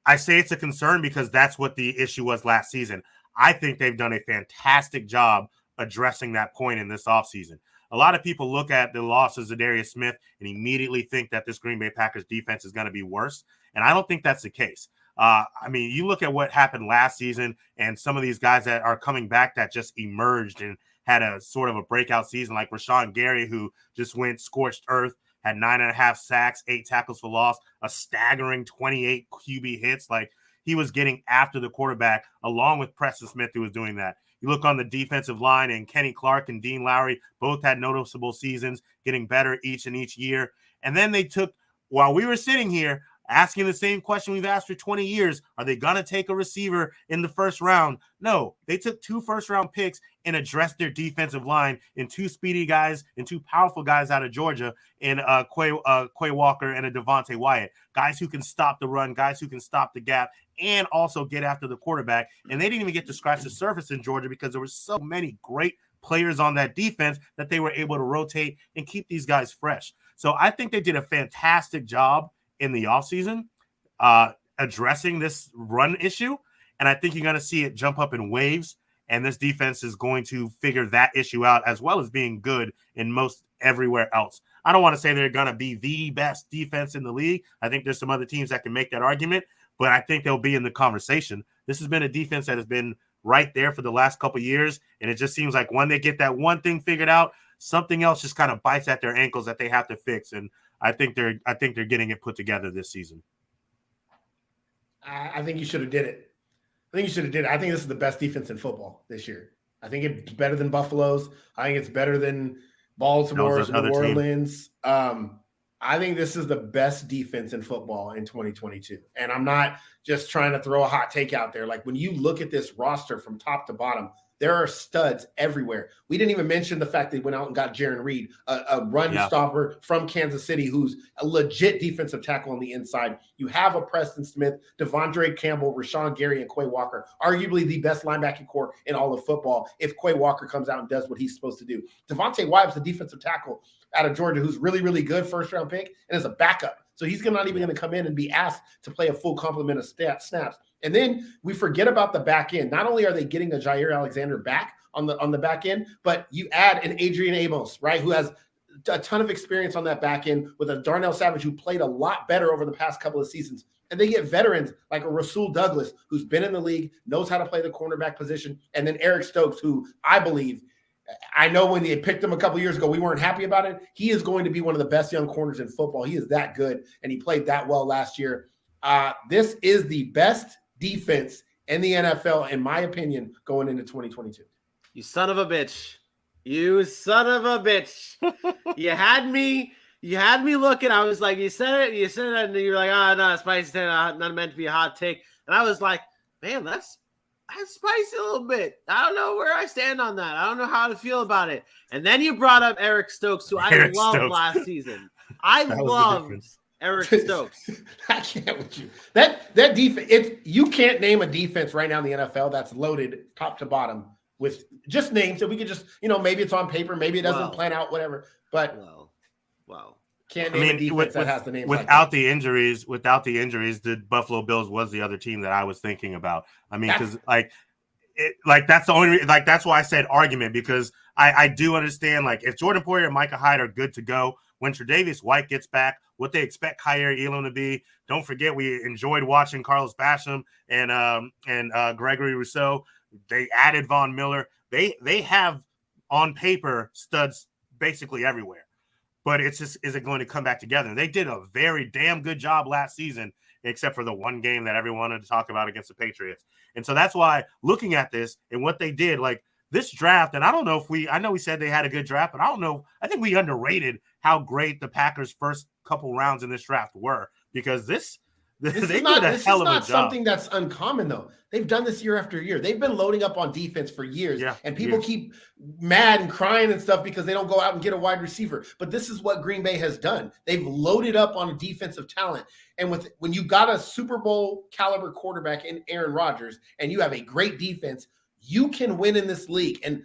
I say it's a concern because that's what the issue was last season. I think they've done a fantastic job addressing that point in this offseason. A lot of people look at the loss of Zadarius Smith and immediately think that this Green Bay Packers defense is going to be worse. And I don't think that's the case. I mean, you look at what happened last season and some of these guys that are coming back that just emerged and had a sort of a breakout season, like Rashawn Gary, who just went scorched earth, had 9.5 sacks, 8 tackles for loss, a staggering 28 QB hits. Like, he was getting after the quarterback along with Preston Smith, who was doing that. You look on the defensive line, and Kenny Clark and Dean Lowry both had noticeable seasons, getting better each year. And then they took, while we were sitting here, Asking the same question we've asked for 20 years. Are they going to take a receiver in the first round? No, they took 2 first-round picks and addressed their defensive line in 2 speedy guys and 2 powerful guys out of Georgia in Quay Walker and a Devontae Wyatt. Guys who can stop the run, guys who can stop the gap, and also get after the quarterback. And they didn't even get to scratch the surface in Georgia because there were so many great players on that defense that they were able to rotate and keep these guys fresh. So I think they did a fantastic job in the offseason addressing this run issue. And I think you're going to see it jump up in waves. And this defense is going to figure that issue out as well as being good in most everywhere else. I don't want to say they're going to be the best defense in the league. I think there's some other teams that can make that argument, but I think they'll be in the conversation. This has been a defense that has been right there for the last couple of years. And it just seems like when they get that one thing figured out, something else just kind of bites at their ankles that they have to fix. And I think they're getting it put together this season. I think you should have did it. I think this is the best defense in football this year. I think it's better than Buffalo's. I think it's better than Baltimore's, New Orleans. I think this is the best defense in football in 2022. And I'm not just trying to throw a hot take out there. Like when you look at this roster from top to bottom, there are studs everywhere. We didn't even mention the fact they went out and got Jaron Reed, a run stopper from Kansas City, who's a legit defensive tackle on the inside. You have a Preston Smith, Devondre Campbell, Rashawn Gary, and Quay Walker, arguably the best linebacking core in all of football if Quay Walker comes out and does what he's supposed to do. Devontae Wyatt's a defensive tackle out of Georgia who's really, really good first-round pick and is a backup. So he's not even going to come in and be asked to play a full complement of snaps. And then we forget about the back end. Not only are they getting a Jair Alexander back on the back end, but you add an Adrian Amos, right, who has a ton of experience on that back end with a Darnell Savage who played a lot better over the past couple of seasons. And they get veterans like a Rasul Douglas, who's been in the league, knows how to play the cornerback position, and then Eric Stokes, who I believe – I know when they picked him a couple years ago, we weren't happy about it. He is going to be one of the best young corners in football. He is that good, and he played that well last year. This is the best defense in the NFL, in my opinion, going into 2022. You son of a bitch. You son of a bitch. You had me looking. I was like, you said it, and you're like, oh, no, spicy, not meant to be a hot take. And I was like, man, that's spicy a little bit. I don't know where I stand on that. I don't know how to feel about it. And then you brought up Eric Stokes, who I loved last season. I loved Eric Stokes. I can't with you. That defense, you can't name a defense right now in the NFL that's loaded top to bottom with just names that we could just, maybe it's on paper, maybe it doesn't plan out, whatever. But can't name a defense that has the name without the injuries. Without the injuries, the Buffalo Bills was the other team that I was thinking about. I mean, because that's the only that's why I said argument, because I do understand, like, if Jordan Poyer and Micah Hyde are good to go, when Tre'Davious White gets back, what they expect Kyer Elam to be. Don't forget, we enjoyed watching Carlos Basham and Gregory Rousseau. They added Von Miller. They have on paper studs basically everywhere. But it's just, is it going to come back together? They did a very damn good job last season, except for the one game that everyone wanted to talk about against the Patriots. And so that's why, looking at this and what they did, like this draft, and I don't know if I know we said they had a good draft, but I don't know. I think we underrated how great the Packers' first couple rounds in this draft were, because this is not something that's uncommon, though. They've done this year after year. They've been loading up on defense for years, and people keep mad and crying and stuff because they don't go out and get a wide receiver. But this is what Green Bay has done. They've loaded up on a defensive talent. And when you got a Super Bowl caliber quarterback in Aaron Rodgers and you have a great defense, you can win in this league. And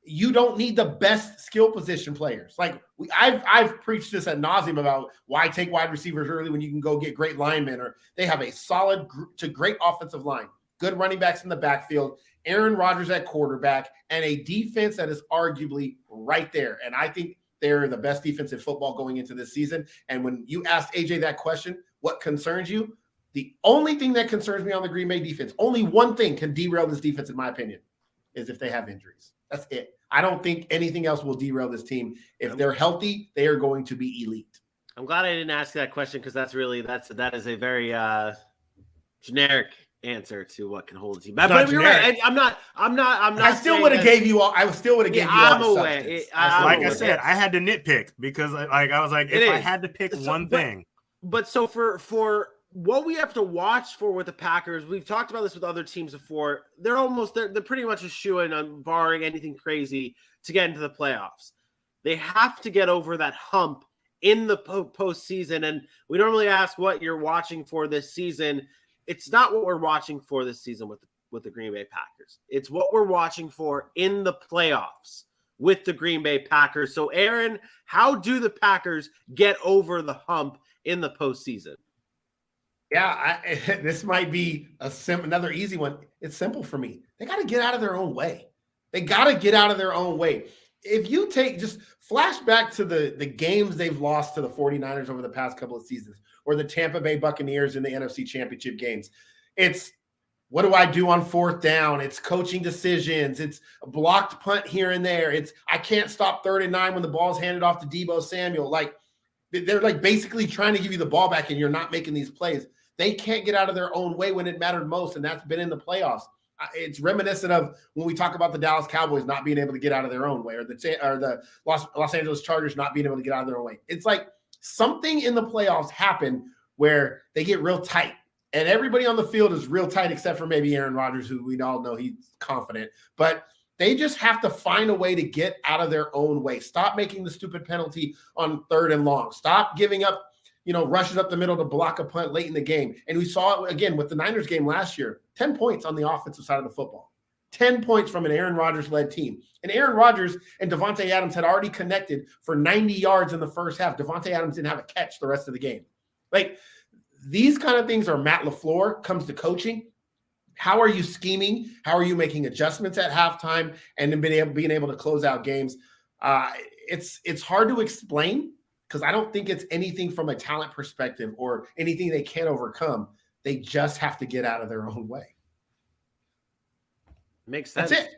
you don't need the best skill position players. Like I've preached this ad nauseum about why take wide receivers early when you can go get great linemen, or they have a solid to great offensive line, good running backs in the backfield, Aaron Rodgers at quarterback, and a defense that is arguably right there. And I think they're the best defense in football going into this season. And when you asked AJ that question, what concerns you? The only thing that concerns me on the Green Bay defense, only one thing can derail this defense, in my opinion, is if they have injuries. That's it. I don't think anything else will derail this team. If they're healthy, they are going to be elite. I'm glad I didn't ask that question, because that is a very generic answer to what can hold a team back. But you're right. I'm not. I still would have gave you all. I still would have gave you all. I'm away. Like I said, I had to nitpick because I was like, if I had to pick one thing. But so for what we have to watch for with the Packers, we've talked about this with other teams before. They're pretty much a shoo-in on barring anything crazy to get into the playoffs. They have to get over that hump in the postseason. And we normally ask what you're watching for this season. It's not what we're watching for this season with the Green Bay Packers. It's what we're watching for in the playoffs with the Green Bay Packers. So, Aaron, how do the Packers get over the hump in the postseason? Yeah, this might be another easy one. It's simple for me. They got to get out of their own way. If you just flash back to the games they've lost to the 49ers over the past couple of seasons, or the Tampa Bay Buccaneers in the NFC Championship games, it's what do I do on fourth down? It's coaching decisions. It's a blocked punt here and there. It's I can't stop 3rd and 9 when the ball's handed off to Deebo Samuel. Like they're like basically trying to give you the ball back and you're not making these plays. They can't get out of their own way when it mattered most, and that's been in the playoffs. It's reminiscent of when we talk about the Dallas Cowboys not being able to get out of their own way, or the Los Angeles Chargers not being able to get out of their own way. It's like something in the playoffs happened where they get real tight, and everybody on the field is real tight except for maybe Aaron Rodgers, who we all know he's confident. But they just have to find a way to get out of their own way. Stop making the stupid penalty on 3rd and long. Stop giving up rushes up the middle to block a punt late in the game. And we saw it again with the Niners game last year, 10 points on the offensive side of the football, 10 points from an Aaron Rodgers-led team. And Aaron Rodgers and Devontae Adams had already connected for 90 yards in the first half. Devontae Adams didn't have a catch the rest of the game. Like, these kind of things are Matt LaFleur comes to coaching. How are you scheming? How are you making adjustments at halftime and then being able to close out games? It's hard to explain, because I don't think it's anything from a talent perspective or anything they can't overcome. They just have to get out of their own way. Makes sense. That's it.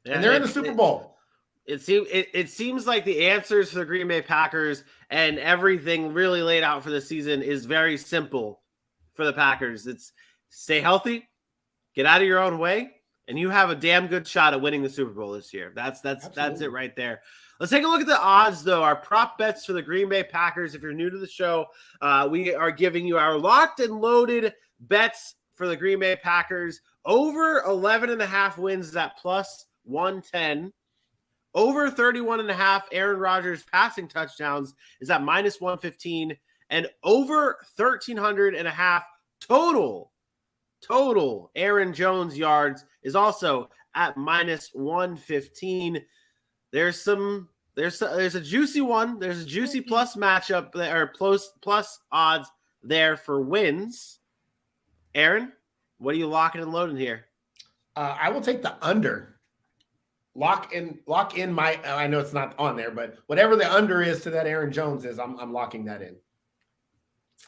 Yeah, and they're in the Super Bowl. It seems like the answers for the Green Bay Packers and everything really laid out for the season is very simple for the Packers. It's stay healthy, get out of your own way, and you have a damn good shot at winning the Super Bowl this year. That's it right there. Let's take a look at the odds, though. Our prop bets for the Green Bay Packers. If you're new to the show, we are giving you our locked and loaded bets for the Green Bay Packers. Over 11.5 wins is at plus 110. Over 31.5 Aaron Rodgers passing touchdowns is at minus 115. And over 1,300.5 total Aaron Jones yards is also at minus 115. There's a juicy one. There's a juicy plus matchup there, or plus odds there for wins. Aaron, what are you locking and loading here? I will take the under. Lock in my. I know it's not on there, but whatever the under is to that Aaron Jones is, I'm locking that in.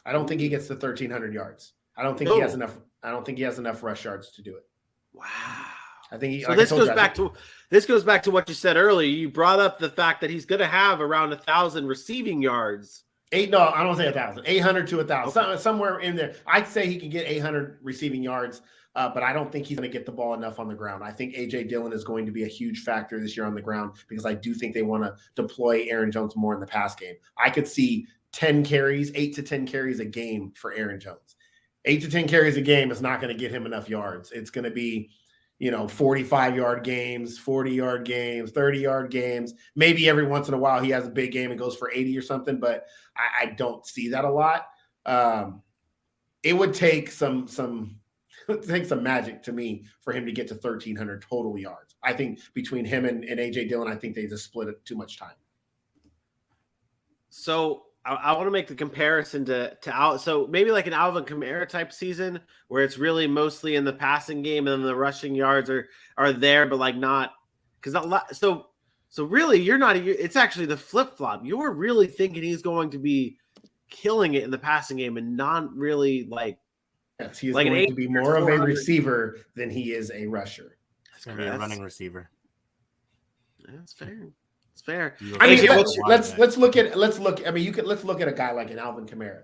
I don't think he gets to 1,300 yards. I don't think he has enough. I don't think he has enough rush yards to do it. Wow. I think so this goes back to what you said earlier. You brought up the fact that he's going to have around 1,000 receiving yards. I don't say 1,000. 800 to 1,000, okay. Somewhere in there. I'd say he can get 800 receiving yards, but I don't think he's going to get the ball enough on the ground. I think A.J. Dillon is going to be a huge factor this year on the ground, because I do think they want to deploy Aaron Jones more in the pass game. I could see 8 to 10 carries a game for Aaron Jones. 8 to 10 carries a game is not going to get him enough yards. It's going to be 45-yard games, 40-yard games, 30-yard games. Maybe every once in a while he has a big game and goes for 80 or something, but I don't see that a lot. It would take some magic to me for him to get to 1,300 total yards. I think between him and A.J. Dillon, I think they just split it too much time. So I want to make the comparison so maybe like an Alvin Kamara type season where it's really mostly in the passing game and the rushing yards are there, but like not because so really you're not. It's actually the flip flop. You're really thinking he's going to be killing it in the passing game and not really like. Yes, he's like going to be more of a receiver than he is a rusher. He's going to be a running receiver. That's fair. It's fair. I mean, let's look at a guy like an Alvin Kamara.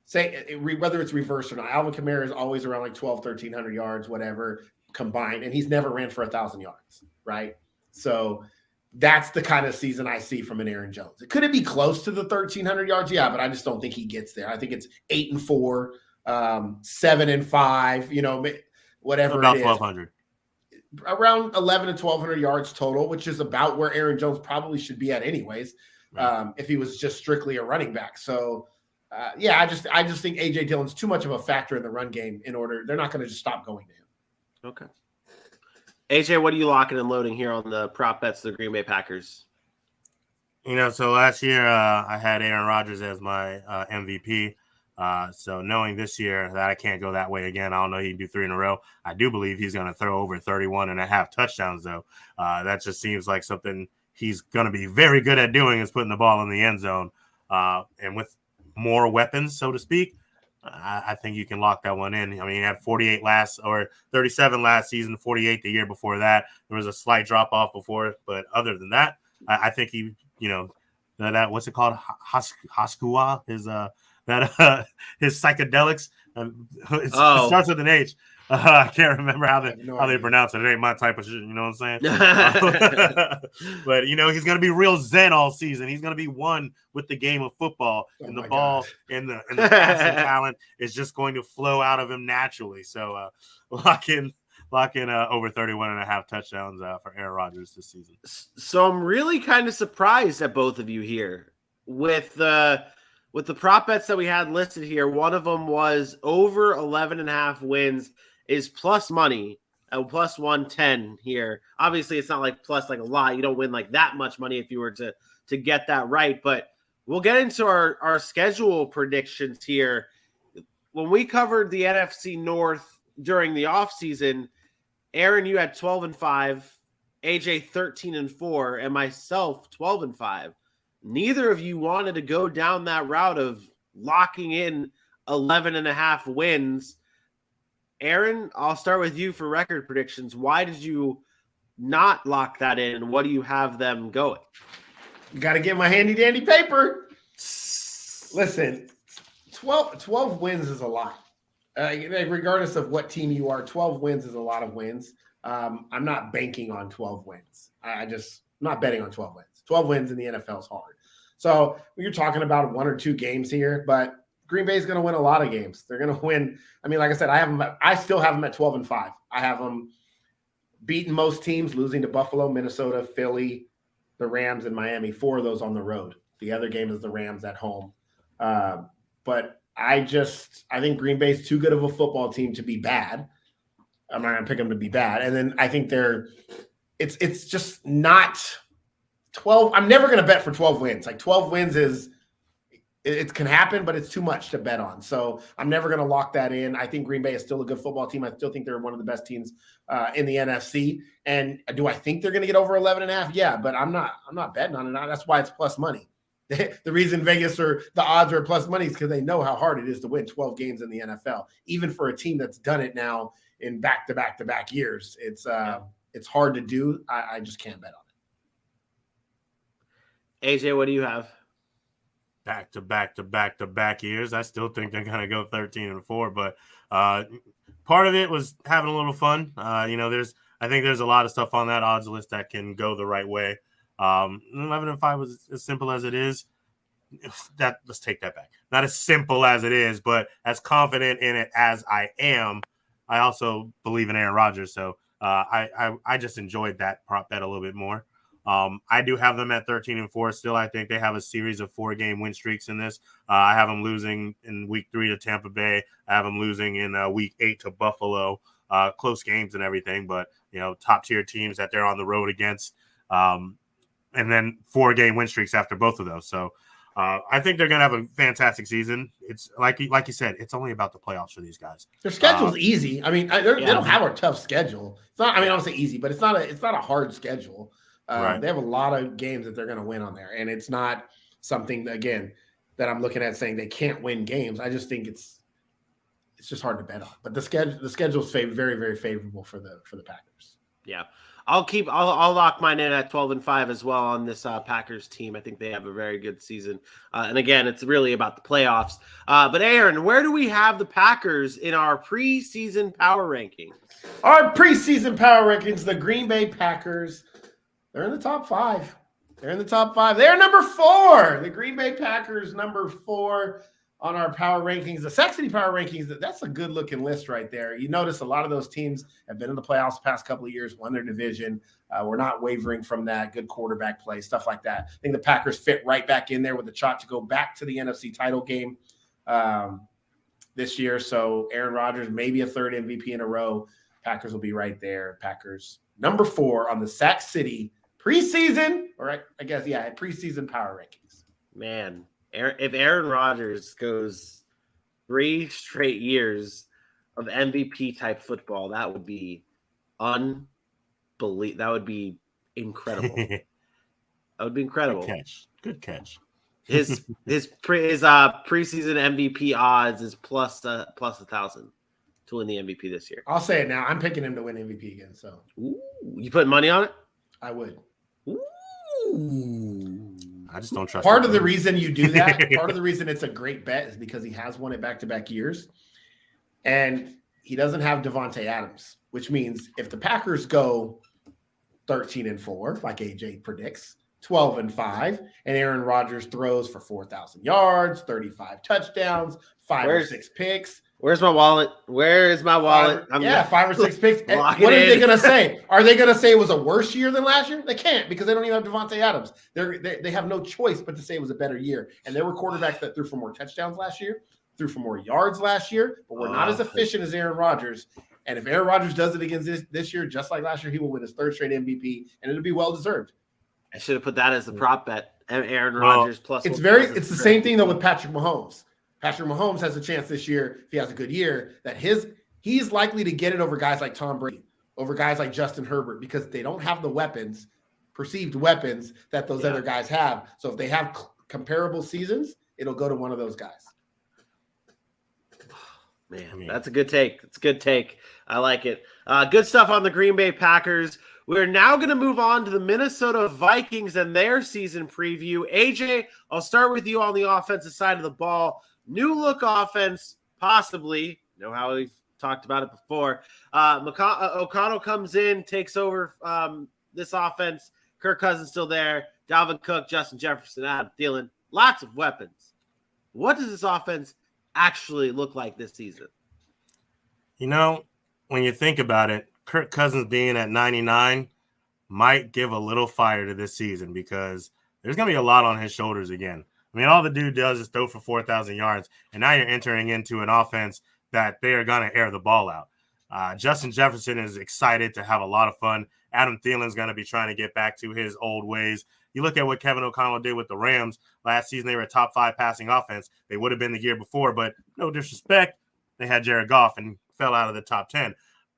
Say whether it's reversed or not. Alvin Kamara is always around like 1,300 yards, whatever combined, and he's never ran for 1,000 yards, right? So that's the kind of season I see from an Aaron Jones. Could it be close to the 1,300 yards? Yeah, but I just don't think he gets there. I think it's 8-4. 7-5, whatever about it is. 1,200. Around 11 to 1,200 yards total, which is about where Aaron Jones probably should be at anyways, if he was just strictly a running back. So, I just think A.J. Dillon's too much of a factor in the run game they're not going to just stop going to him. Okay. AJ, what are you locking and loading here on the prop bets of the Green Bay Packers? So last year I had Aaron Rodgers as my MVP. So knowing this year that I can't go that way again, I don't know he can do 3 in a row. I do believe he's going to throw over 31.5 touchdowns, though. That just seems like something he's going to be very good at doing, is putting the ball in the end zone. And with more weapons, so to speak, I think you can lock that one in. I mean, he had 38 or 37 last season, 48 the year before that. There was a slight drop off before, but other than that, I think he, that what's it called? Haskua, his psychedelics. It starts with an H. I can't remember how they pronounce it. It ain't my type of shit. You know what I'm saying? But he's gonna be real zen all season. He's gonna be one with the game of football, and the ball and the passing talent is just going to flow out of him naturally. So lock in over 31.5 touchdowns for Aaron Rodgers this season. So I'm really kind of surprised at both of you here with the prop bets that we had listed here. One of them was over 11.5 wins is plus money at plus 110 here. Obviously, it's not like plus like a lot. You don't win like that much money if you were to get that right. But we'll get into our schedule predictions here. When we covered the NFC North during the offseason, Aaron, you had 12-5, AJ 13-4, and myself 12-5. Neither of you wanted to go down that route of locking in 11.5 wins. Aaron, I'll start with you for record predictions. Why did you not lock that in, and what do you have them going? You got to get my handy dandy paper. Listen, 12 wins is a lot. Regardless of what team you are, 12 wins is a lot of wins. I'm not banking on 12 wins. I'm not betting on 12 wins. 12 wins in the NFL is hard. So you're talking about 1 or 2 games here, but Green Bay is going to win a lot of games. They're going to win. I mean, like I said, I still have them at 12-5. I have them beating most teams, losing to Buffalo, Minnesota, Philly, the Rams, and Miami. 4 of those on the road. The other game is the Rams at home. But I think Green Bay is too good of a football team to be bad. I'm not going to pick them to be bad. And then I think it's just not 12. I'm never going to bet for 12 wins. Like 12 wins it can happen, but it's too much to bet on. So I'm never going to lock that in. I think Green Bay is still a good football team. I still think they're one of the best teams in the NFC. And do I think they're going to get over 11.5? Yeah, but I'm not betting on it. That's why it's plus money. The reason Vegas or the odds are plus money is because they know how hard it is to win 12 games in the NFL, even for a team that's done it now in back-to-back years. It's hard to do. I just can't bet on it. AJ, what do you have? Back years. I still think they're going to go 13-4, but part of it was having a little fun. I think there's a lot of stuff on that odds list that can go the right way. 11-5 was as simple as it is. Let's take that back. Not as simple as it is, but as confident in it as I am. I also believe in Aaron Rodgers, so I just enjoyed that prop bet a little bit more. I do have them at 13-4 still. I think they have a series of 4-game win streaks in this. I have them losing in week 3 to Tampa Bay. I have them losing in week 8 to Buffalo. Close games and everything, but top tier teams that they're on the road against. And then 4-game win streaks after both of those. So I think they're going to have a fantastic season. It's like you said, it's only about the playoffs for these guys. Their schedule's easy. I mean, they don't have a tough schedule. It's not. I mean, I don't say easy, but it's not a hard schedule. Right. They have a lot of games that they're going to win on there, and it's not something again that I'm looking at saying they can't win games. I just think it's just hard to bet on. But the schedule is very, very favorable for the Packers. Yeah. I'll lock mine in at 12-5 as well on this Packers team. I think they have a very good season. And again, it's really about the playoffs. But Aaron, where do we have the Packers in our preseason power rankings? Our preseason power rankings, the Green Bay Packers, they're in the top 5. They're number 4. The Green Bay Packers, number 4. on our power rankings, the Sac City power rankings, that's a good looking list right there. You notice a lot of those teams have been in the playoffs the past couple of years, won their division. We're not wavering from that. Good quarterback play, stuff like that. I think the Packers fit right back in there with the shot to go back to the NFC title game this year. So Aaron Rodgers, maybe a third MVP in a row. Packers will be right there. Packers number 4 on the Sac City preseason, or I guess, preseason power rankings. Man, if Aaron Rodgers goes 3 straight years of MVP type football, that would be unbelievable. That would be incredible. That would be incredible. Good catch. His preseason MVP odds is plus 1,000 to win the MVP this year. I'll say it now. I'm picking him to win MVP again. So, you put money on it? I would. Ooh. I just don't trust. Part of the reason you do that, part of the reason it's a great bet is because he has won it back-to-back years, and he doesn't have Devontae Adams, which means if the Packers go 13-4, like AJ predicts, 12-5, and Aaron Rodgers throws for 4,000 yards, 35 touchdowns, 5 or 6 picks. Where's my wallet? Where is my wallet? 5 or 6 picks. What are they going to say? Are they going to say it was a worse year than last year? They can't, because they don't even have Devontae Adams. They have no choice but to say it was a better year. And there were quarterbacks that threw for more touchdowns last year, threw for more yards last year, but were not as efficient as Aaron Rodgers. And if Aaron Rodgers does it again this year, just like last year, he will win his 3rd straight MVP, and it'll be well-desered. I should have put that as the prop bet. Aaron Rodgers plus. It's the same thing, though, with Patrick Mahomes. Patrick Mahomes has a chance this year, if he has a good year, that he's likely to get it over guys like Tom Brady, over guys like Justin Herbert, because they don't have the perceived weapons that those other guys have. So if they have comparable seasons, it'll go to one of those guys. Man, that's a good take. It's a good take. I like it. Good stuff on the Green Bay Packers. We're now going to move on to the Minnesota Vikings and their season preview. AJ, I'll start with you on the offensive side of the ball. New look offense, possibly. You know how we've talked about it before. O'Connell comes in, takes over this offense. Kirk Cousins still there. Dalvin Cook, Justin Jefferson, Adam Thielen. Lots of weapons. What does this offense actually look like this season? You know, when you think about it, Kirk Cousins being at 99 might give a little fire to this season, because there's going to be a lot on his shoulders again. I mean, all the dude does is throw for 4,000 yards, and now you're entering into an offense that they are going to air the ball out. Justin Jefferson is excited to have a lot of fun. Adam Thielen is going to be trying to get back to his old ways. You look at what Kevin O'Connell did with the Rams last season. They were a top 5 passing offense. They would have been the year before, but no disrespect, they had Jared Goff and fell out of the top 10.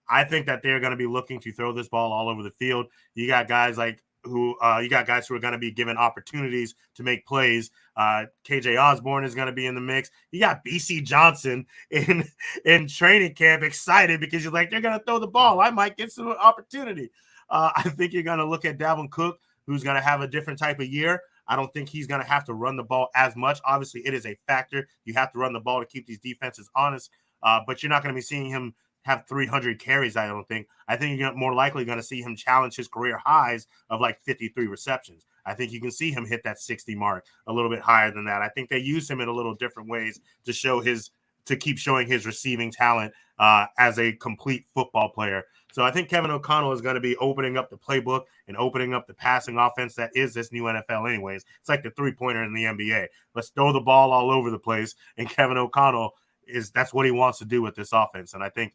I think that they're going to be looking to throw this ball all over the field. You got guys who are going to be given opportunities to make plays. KJ Osborne is going to be in the mix. You got BC Johnson in training camp, excited because you're like, they're going to throw the ball. I might get some opportunity. I think you're going to look at Dalvin Cook, who's going to have a different type of year. I don't think he's going to have to run the ball as much. Obviously, it is a factor. You have to run the ball to keep these defenses honest, but you're not going to be seeing him have 300 carries, I don't think. I think you're more likely going to see him challenge his career highs of like 53 receptions. I think you can see him hit that 60 mark, a little bit higher than that. I think they use him in a little different ways to keep showing his receiving talent as a complete football player. So I think Kevin O'Connell is going to be opening up the playbook and opening up the passing offense that is this new NFL anyways. It's like the three-pointer in the NBA. Let's throw the ball all over the place, and Kevin O'Connell that's what he wants to do with this offense. And I think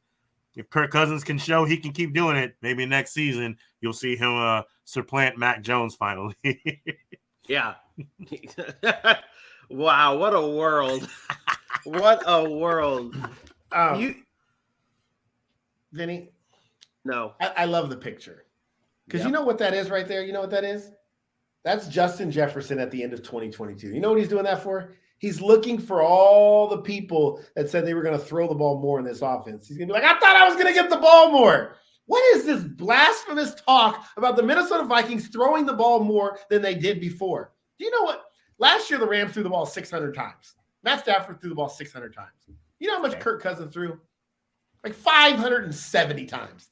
if Kirk Cousins can show he can keep doing it, maybe next season you'll see him supplant Mac Jones finally. Yeah. Wow, what a world. What a world. Vinny? No. I love the picture. Because you know what that is right there? You know what that is? That's Justin Jefferson at the end of 2022. You know what he's doing that for? He's looking for all the people that said they were going to throw the ball more in this offense. He's going to be like, I thought I was going to get the ball more. What is this blasphemous talk about the Minnesota Vikings throwing the ball more than they did before? Do you know what? Last year, the Rams threw the ball 600 times. Matt Stafford threw the ball 600 times. You know how much Kirk Cousins threw? Like 570 times.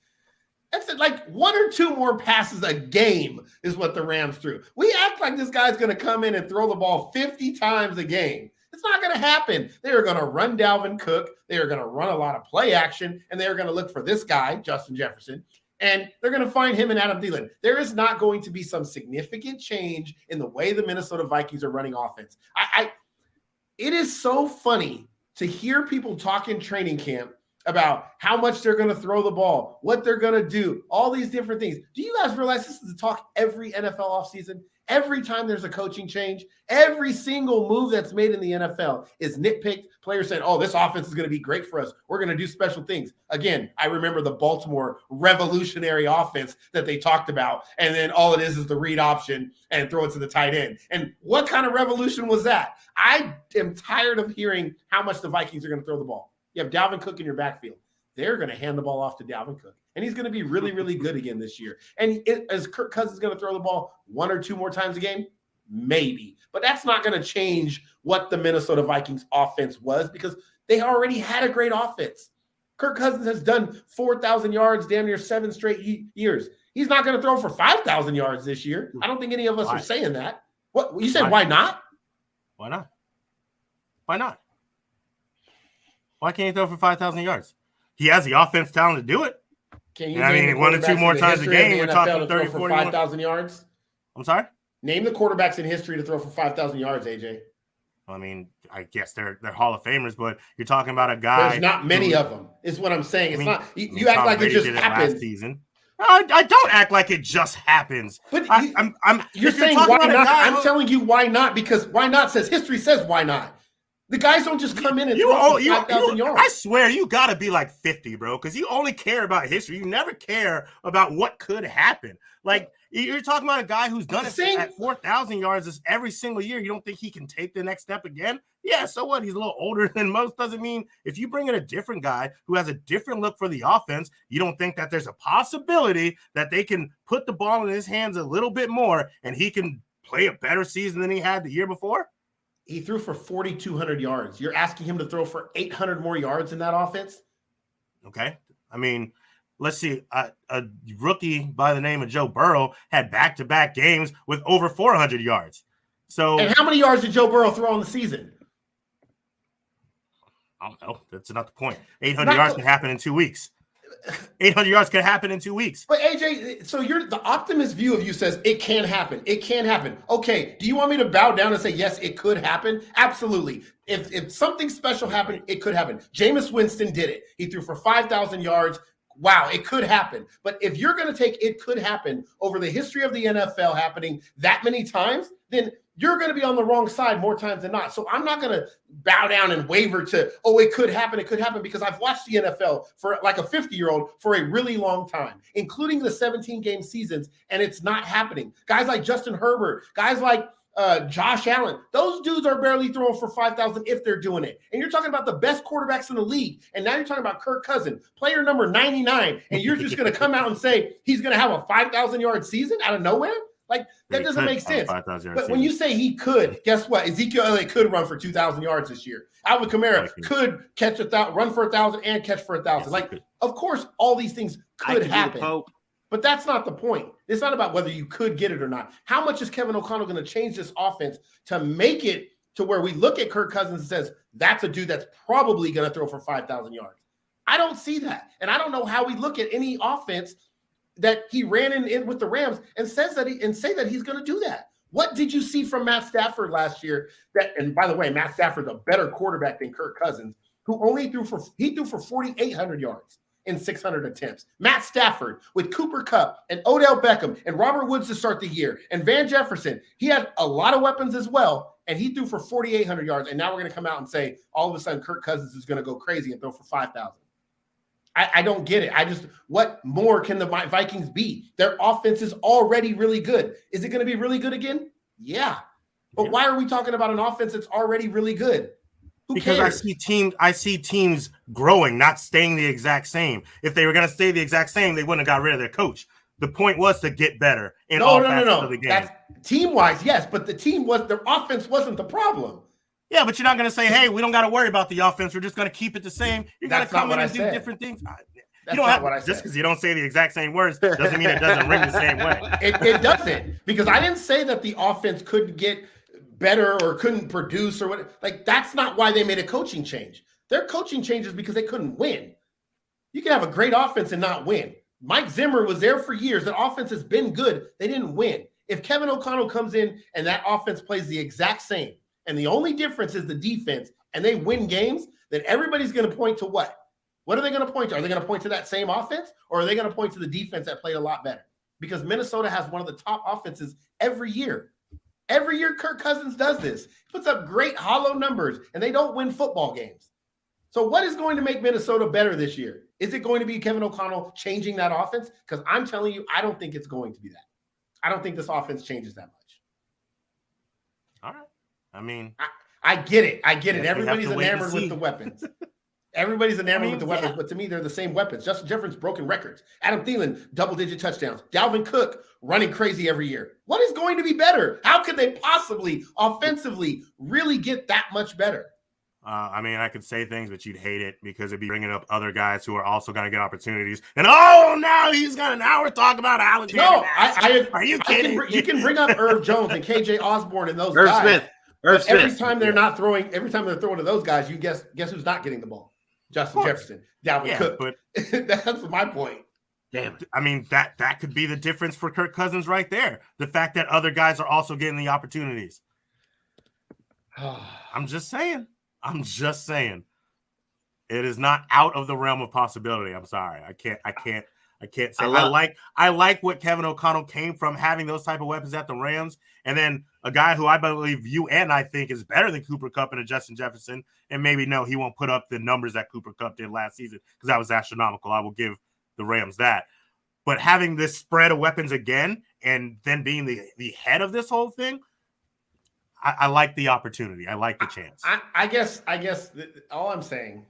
That's like 1 or 2 more passes a game is what the Rams threw. We act like this guy's going to come in and throw the ball 50 times a game. It's not going to happen. They are going to run Dalvin Cook. They are going to run a lot of play action, and they are going to look for this guy, Justin Jefferson, and they're going to find him and Adam Thielen. There is not going to be some significant change in the way the Minnesota Vikings are running offense. It is so funny to hear people talk in training camp about how much they're going to throw the ball, what they're going to do, all these different things. Do you guys realize this is the talk every NFL offseason? Every time there's a coaching change, every single move that's made in the NFL is nitpicked. Players saying, oh, this offense is going to be great for us. We're going to do special things. Again, I remember the Baltimore revolutionary offense that they talked about, and then all it is the read option and throw it to the tight end. And what kind of revolution was that? I am tired of hearing how much the Vikings are going to throw the ball. You have Dalvin Cook in your backfield. They're going to hand the ball off to Dalvin Cook. And he's going to be really, really good again this year. And is Kirk Cousins going to throw the ball 1 or 2 more times a game? Maybe. But that's not going to change what the Minnesota Vikings offense was, because they already had a great offense. Kirk Cousins has done 4,000 yards damn near 7 straight years. He's not going to throw for 5,000 yards this year. I don't think any of us are saying that. What you said? Why not? Why not? Why not? Why can't he throw for 5,000 yards? He has the offense talent to do it. Can you? I mean, 1 or 2 more times a game, we're talking 30, 40 for 5,000 yards. I'm sorry? Name the quarterbacks in history to throw for 5,000 yards, AJ. I mean, I guess they're Hall of Famers, but you're talking about a guy. There's not many of them, is what I'm saying. It's not. You act like it just happens. Season. I don't act like it just happens. But you're saying why not? I'm telling you why not, because why not says history says why not. The guys don't just come in and throw for 5,000 yards. I swear you got to be like 50, bro, because you only care about history. You never care about what could happen. Like, you're talking about a guy who's done it at 4,000 yards every single year. You don't think he can take the next step again? Yeah, so what? He's a little older than most. Doesn't mean if you bring in a different guy who has a different look for the offense, you don't think that there's a possibility that they can put the ball in his hands a little bit more and he can play a better season than he had the year before? He threw for 4,200 yards. You're asking him to throw for 800 more yards in that offense? Okay. I mean, let's see. A rookie by the name of Joe Burrow had back-to-back games with over 400 yards. So, and how many yards did Joe Burrow throw in the season? I don't know. That's not the point. 800 yards can happen in 2 weeks. 800 yards can happen in 2 weeks. But AJ, so the optimist view of you says it can happen. It can happen. Okay. Do you want me to bow down and say, yes, it could happen? Absolutely. If something special happened, it could happen. Jameis Winston did it. He threw for 5,000 yards. Wow, it could happen. But if you're going to take it could happen over the history of the NFL happening that many times, then you're going to be on the wrong side more times than not. So I'm not going to bow down and waver to, oh, it could happen, because I've watched the NFL for like a 50-year-old for a really long time, including the 17-game seasons, and it's not happening. Guys like Justin Herbert, guys like Josh Allen, those dudes are barely throwing for 5,000 if they're doing it. And you're talking about the best quarterbacks in the league, and now you're talking about Kirk Cousins, player number 99, and you're just going to come out and say he's going to have a 5,000-yard season out of nowhere? Like, that doesn't make sense. But when you say he could, guess what? Ezekiel Elliott could run for 2,000 yards this year. Alvin Kamara could catch run for 1,000 and catch for 1,000. Like, of course, all these things could happen. But that's not the point. It's not about whether you could get it or not. How much is Kevin O'Connell going to change this offense to make it to where we look at Kirk Cousins and says, that's a dude that's probably going to throw for 5,000 yards? I don't see that. And I don't know how we look at any offense that he ran in with the Rams and say that he's going to do that. What did you see from Matt Stafford last year? And by the way, Matt Stafford's a better quarterback than Kirk Cousins, who only threw for 4,800 yards in 600 attempts. Matt Stafford with Cooper Kupp and Odell Beckham and Robert Woods to start the year and Van Jefferson. He had a lot of weapons as well, and he threw for 4,800 yards. And now we're going to come out and say all of a sudden Kirk Cousins is going to go crazy and throw for 5,000. I don't get it. What more can the Vikings be? Their offense is already really good. Is it going to be really good again? Yeah. But why are we talking about an offense that's already really good? Who because cares? I see teams growing, not staying the exact same. If they were going to stay the exact same, they wouldn't have got rid of their coach. The point was to get better in all facets of the game. That's team-wise, yes, but their offense wasn't the problem. Yeah, but you're not going to say, hey, we don't got to worry about the offense. We're just going to keep it the same. You're going to come in and do different things. That's not what I said. Just because you don't say the exact same words doesn't mean it doesn't ring the same way. It doesn't, because I didn't say that the offense couldn't get better or couldn't produce or what. Like, that's not why they made a coaching change. Their coaching change is because they couldn't win. You can have a great offense and not win. Mike Zimmer was there for years. The offense has been good. They didn't win. If Kevin O'Connell comes in and that offense plays the exact same, and the only difference is the defense, and they win games, then everybody's going to point to what? What are they going to point to? Are they going to point to that same offense, or are they going to point to the defense that played a lot better? Because Minnesota has one of the top offenses every year. Every year Kirk Cousins does this. He puts up great hollow numbers, and they don't win football games. So what is going to make Minnesota better this year? Is it going to be Kevin O'Connell changing that offense? Because I'm telling you, I don't think it's going to be that. I don't think this offense changes that much. All right. I mean, I get it. I get it. Yes, we have Everybody's to wait and enamored with see. the weapons. Everybody's enamored with the weapons, yeah. but to me, they're the same weapons. Justin Jefferson's broken records. Adam Thielen, double-digit touchdowns. Dalvin Cook running crazy every year. What is going to be better? How could they possibly, offensively, really get that much better? I mean, I could say things, but you'd hate it because it'd be bringing up other guys who are also going to get opportunities. And now we're talking about Alexander. No, are you kidding? You can bring up Irv Jones and KJ Osborne and those Irv guys. Smith. Irv Smith. Every time they're throwing to those guys, you guess who's not getting the ball? Justin Jefferson, Dalvin Cook. But that's my point. Damn it. I mean, that could be the difference for Kirk Cousins right there. The fact that other guys are also getting the opportunities. I'm just saying. It is not out of the realm of possibility. I'm sorry. I can't say. I like what Kevin O'Connell came from, having those type of weapons at the Rams, and then a guy who I believe you and I think is better than Cooper Kupp and a Justin Jefferson. And maybe no, he won't put up the numbers that Cooper Kupp did last season because that was astronomical. I will give the Rams that. But having this spread of weapons again and then being the head of this whole thing, I like the opportunity. I like the chance. I guess all I'm saying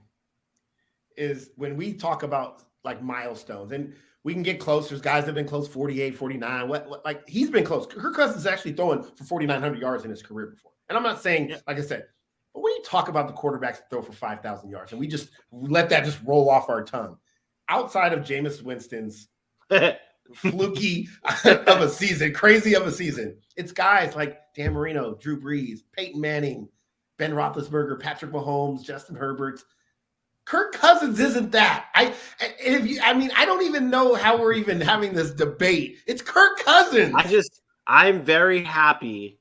is when we talk about like milestones, and we can get close. There's guys that have been close 48, 49. Like he's been close. Kirk Cousins is actually throwing for 4,900 yards in his career before. And I'm not saying, like I said, but when you talk about the quarterbacks that throw for 5,000 yards, and we just let that just roll off our tongue, outside of Jameis Winston's fluky of a season, crazy of a season, it's guys like Dan Marino, Drew Brees, Peyton Manning, Ben Roethlisberger, Patrick Mahomes, Justin Herbert. Kirk Cousins isn't that. I don't even know how we're even having this debate. It's Kirk Cousins. I'm very happy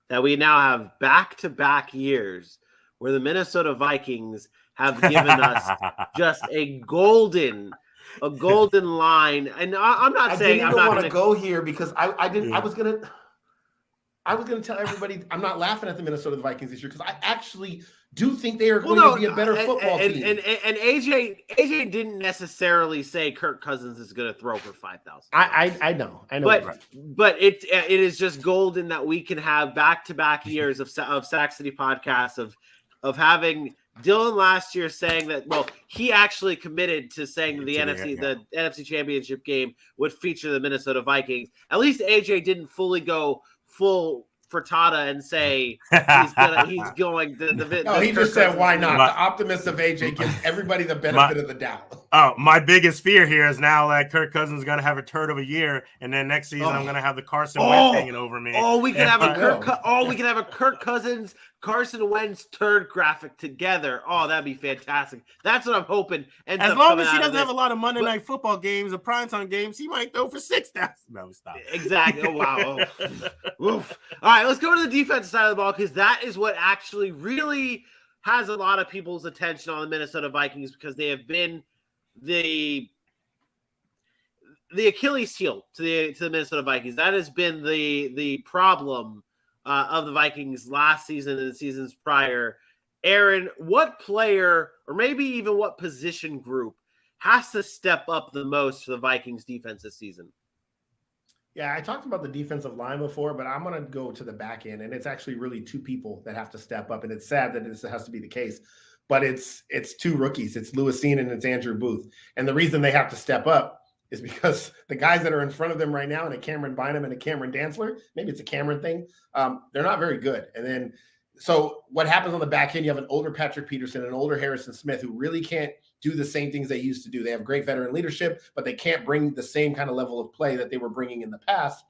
that we now have back-to-back years where the Minnesota Vikings have given us just a golden line. And I'm not saying I'm not want to go here because I didn't. Yeah. I was gonna tell everybody I'm not laughing at the Minnesota Vikings this year because I actually do think they are going to be a better football team. And AJ didn't necessarily say Kirk Cousins is going to throw for 5,000. I know. But it is just golden that we can have back-to-back years of Sack City podcasts of having Dylan last year saying that, well, he actually committed to saying the NFC Championship game would feature the Minnesota Vikings. At least AJ didn't fully go full frittata and say he's going to he just said why not. The optimist of AJ gives everybody the benefit of the doubt. Oh, my biggest fear here is now that Kirk Cousins is going to have a turd of a year, and then next season I'm going to have the Carson Wentz hanging over me. We can have a Kirk Cousins, Carson Wentz turd graphic together. Oh, that'd be fantastic. That's what I'm hoping. As long as he doesn't have a lot of Monday night football games or primetime games, he might throw for 6,000. No, stop. Exactly. Oh, wow. Oof. All right, let's go to the defensive side of the ball because that is what actually really has a lot of people's attention on the Minnesota Vikings because they have been the Achilles heel to the Minnesota Vikings. That has been the problem of the Vikings last season and the seasons prior. Aaron, what player or maybe even what position group has to step up the most for the Vikings defense this season? Yeah, I talked about the defensive line before, but I'm going to go to the back end, and it's actually really two people that have to step up, and it's sad that this has to be the case, but it's two rookies. It's Lewis Cine and it's Andrew Booth, and the reason they have to step up is because the guys that are in front of them right now, and a Cameron Bynum and a Cameron Dantzler, maybe it's a Cameron thing, they're not very good. And then, so what happens on the back end, you have an older Patrick Peterson, an older Harrison Smith who really can't do the same things they used to do. They have great veteran leadership, but they can't bring the same kind of level of play that they were bringing in the past.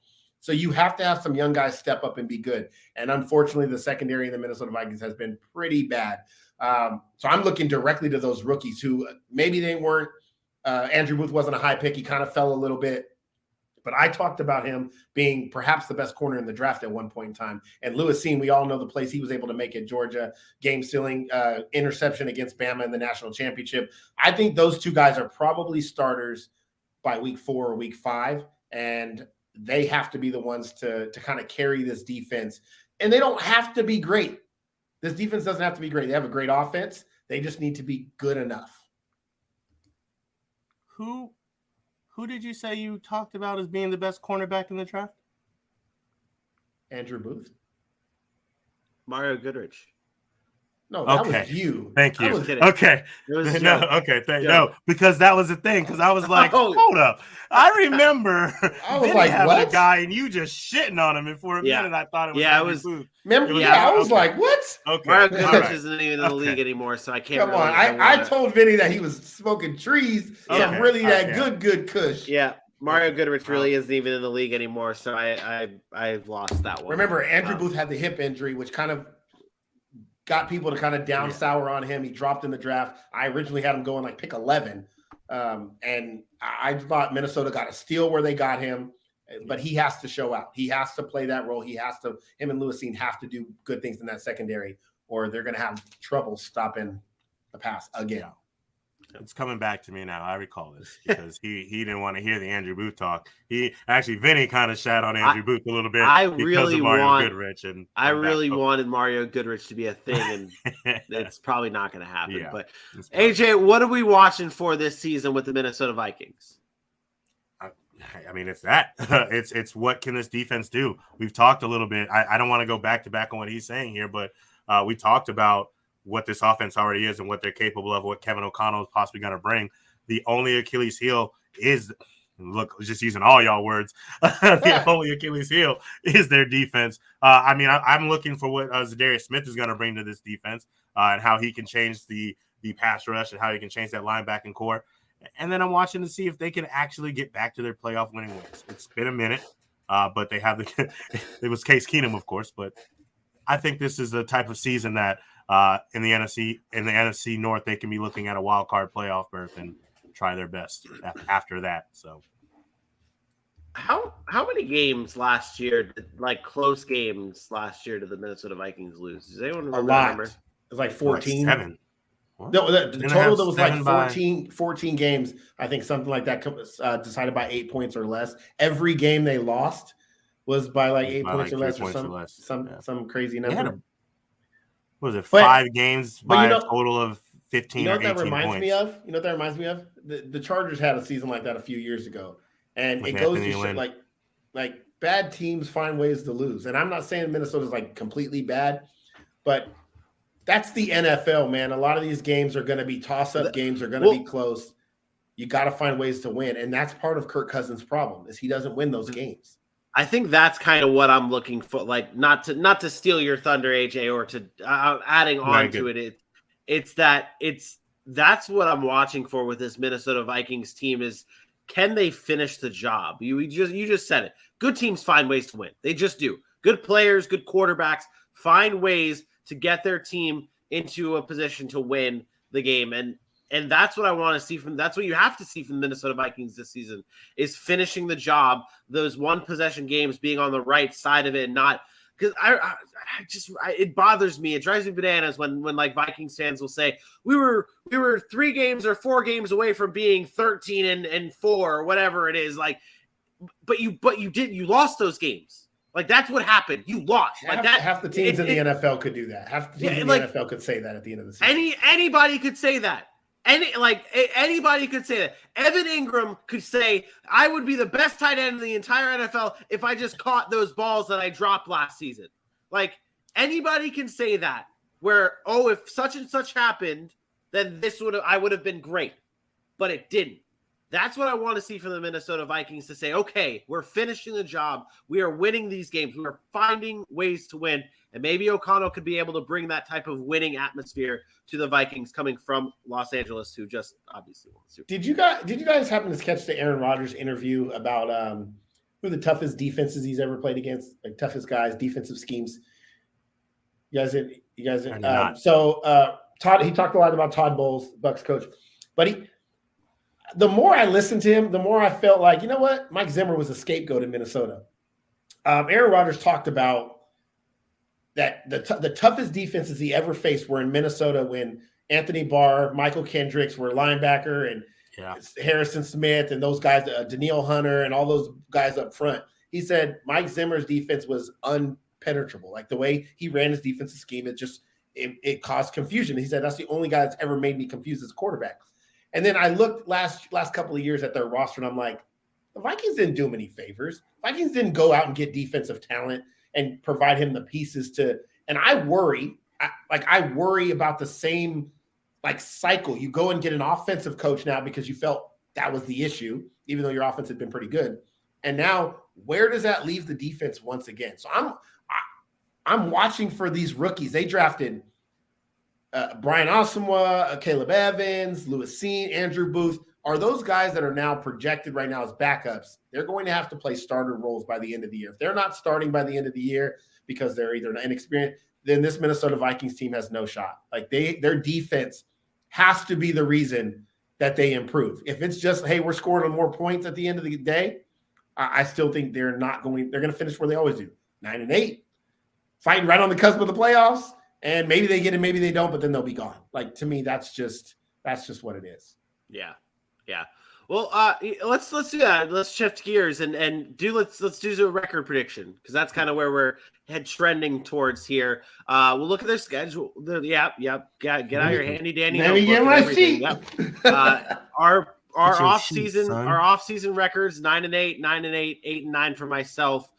So you have to have some young guys step up and be good. And unfortunately, the secondary in the Minnesota Vikings has been pretty bad. So I'm looking directly to those rookies who maybe they weren't. Andrew Booth wasn't a high pick. He kind of fell a little bit. But I talked about him being perhaps the best corner in the draft at one point in time. And Lewis Cine, we all know the plays he was able to make at Georgia, game-sealing interception against Bama in the national championship. I think those two guys are probably starters by week 4 or week 5, and they have to be the ones to kind of carry this defense. And they don't have to be great. This defense doesn't have to be great. They have a great offense. They just need to be good enough. Who did you say you talked about as being the best cornerback in the draft? Andrew Booth? Mario Goodrich. No, that was you. Thank you. kidding. Okay. It was No, because that was the thing. Because I was like, hold up. I remember I was like, having what? a guy and you just shitting on him. And for a minute, I thought it was Andrew Booth. Remember? I was like, what? Okay. Mario Goodrich isn't even in the league anymore, so I can't. Come on. I told Vinny that he was smoking trees. Some really good kush. Yeah. Mario Goodrich really isn't even in the league anymore, so I've lost that one. Remember, Andrew Booth had the hip injury, which kind of got people to kind of down sour on him. He dropped in the draft. I originally had him going like pick 11. And I thought Minnesota got a steal where they got him, but he has to show out. He has to play that role. Him and Lewis Cine have to do good things in that secondary, or they're going to have trouble stopping the pass again. It's coming back to me now. I recall this because he didn't want to hear the Andrew Booth talk. Vinny kind of shat on Andrew Booth a little bit because of Mario Goodrich. And I really wanted Mario Goodrich to be a thing, and it's probably not going to happen. Yeah, but AJ, what are we watching for this season with the Minnesota Vikings? I mean, it's that. It's what can this defense do? We've talked a little bit. I don't want to go back to back on what he's saying here, but we talked about what this offense already is and what they're capable of, what Kevin O'Connell is possibly going to bring. The only Achilles heel is, look, just using all y'all words, the only Achilles heel is their defense. I'm looking for what Zadarius Smith is going to bring to this defense and how he can change the pass rush and how he can change that linebacking core. And then I'm watching to see if they can actually get back to their playoff winning ways. It's been a minute, but they have it was Case Keenum, of course, but I think this is the type of season that in the NFC North, they can be looking at a wild card playoff berth and try their best after that. So, how many games last year, like close games last year, did the Minnesota Vikings lose? Does anyone remember? A lot. It was like 14. Like 7. No, the total that was like 14 games. I think something like that decided by 8 points or less. Every game they lost was by like 8 points or less, or some crazy number. What was it, 5 games by a total of 15 or 18 points? You know what that reminds me of? The Chargers had a season like that a few years ago. And it goes to show, like bad teams find ways to lose. And I'm not saying Minnesota's like completely bad, but that's the NFL, man. A lot of these games are going to be toss-up games, are going to be close. You got to find ways to win. And that's part of Kirk Cousins' problem is he doesn't win those games. I think that's kind of what I'm looking for. Like not to steal your thunder, AJ, or to adding on to it. That's what I'm watching for with this Minnesota Vikings team is can they finish the job? You just said it. Good teams find ways to win. They just do. Good players, good quarterbacks find ways to get their team into a position to win the game. And that's what I want to see that's what you have to see from the Minnesota Vikings this season is finishing the job, those one possession games being on the right side of it and not because it bothers me. It drives me bananas when like Vikings fans will say we were 3 games or 4 games away from being 13 and 4 or whatever it is. Like, but you lost those games. Like that's what happened. You lost. Half the teams in the NFL could do that. Half the teams in the NFL could say that at the end of the season. Anybody could say that. Anybody could say that. Evan Ingram could say, I would be the best tight end in the entire NFL if I just caught those balls that I dropped last season. Like anybody can say that where, if such and such happened, then I would have been great, but it didn't. That's what I want to see from the Minnesota Vikings to say, okay, we're finishing the job. We are winning these games. We are finding ways to win. And maybe O'Connell could be able to bring that type of winning atmosphere to the Vikings coming from Los Angeles, who just obviously won the Super Bowl. Did you guys happen to catch the Aaron Rodgers interview about who are the toughest defenses he's ever played against, like toughest guys, defensive schemes. You guys didn't. Todd, he talked a lot about Todd Bowles, Bucs coach, but the more I listened to him, the more I felt like, you know what? Mike Zimmer was a scapegoat in Minnesota. Aaron Rodgers talked about that the toughest defenses he ever faced were in Minnesota when Anthony Barr, Michael Kendricks were linebacker, and Harrison Smith and those guys, Danielle Hunter and all those guys up front. He said Mike Zimmer's defense was unpenetrable. Like the way he ran his defensive scheme, it caused confusion. He said that's the only guy that's ever made me confused as a quarterback. And then I looked last couple of years at their roster, and I'm like, the Vikings didn't do him any favors. Vikings didn't go out and get defensive talent and provide him the pieces to. And I worry about the same cycle. You go and get an offensive coach now because you felt that was the issue, even though your offense had been pretty good. And now, where does that leave the defense once again? So I'm watching for these rookies. They drafted Brian Asamoah, Caleb Evans, Lewis Cine, Andrew Booth. Are those guys that are now projected right now as backups? They're going to have to play starter roles by the end of the year. If they're not starting by the end of the year because they're either inexperienced, then this Minnesota Vikings team has no shot. Like their defense has to be the reason that they improve. If it's just, hey, we're scoring more points at the end of the day, I still think they're going to finish where they always do, 9-8, fighting right on the cusp of the playoffs. And maybe they get it, maybe they don't, but then they'll be gone. Like, to me, that's just what it is. Yeah. Well, let's do that. Let's shift gears and let's do a record prediction, because that's kind of where we're trending towards here. We'll look at their schedule. Get out your handy dandy. Let me get my sheet. Yep. Our off-season records: 9-8, 9-8, 8-9 for myself.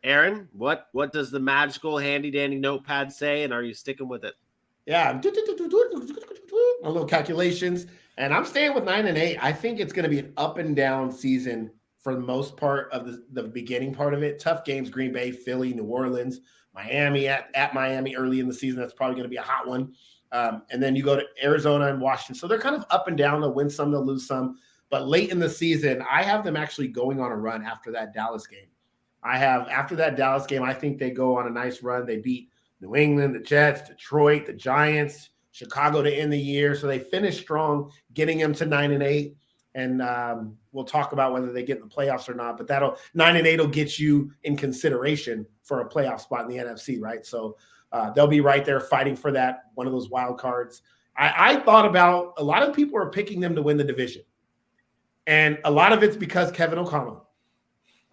Aaron, what does the magical handy dandy notepad say, and are you sticking with it? Yeah, a little calculations, and I'm staying with 9-8. I think it's going to be an up and down season for the most part of the beginning part of it. Tough games: Green Bay, Philly, New Orleans, Miami at Miami early in the season. That's probably going to be a hot one. And then you go to Arizona and Washington. So they're kind of up and down. They'll win some, they'll lose some. But late in the season, I have them actually going on a run after that Dallas game. I think they go on a nice run. They beat New England, the Jets, Detroit, the Giants, Chicago to end the year. So they finish strong, getting them to 9-8. And we'll talk about whether they get in the playoffs or not. But 9-8 will get you in consideration for a playoff spot in the NFC, right? So they'll be right there fighting for that, one of those wild cards. I thought about, a lot of people are picking them to win the division. And a lot of it's because Kevin O'Connell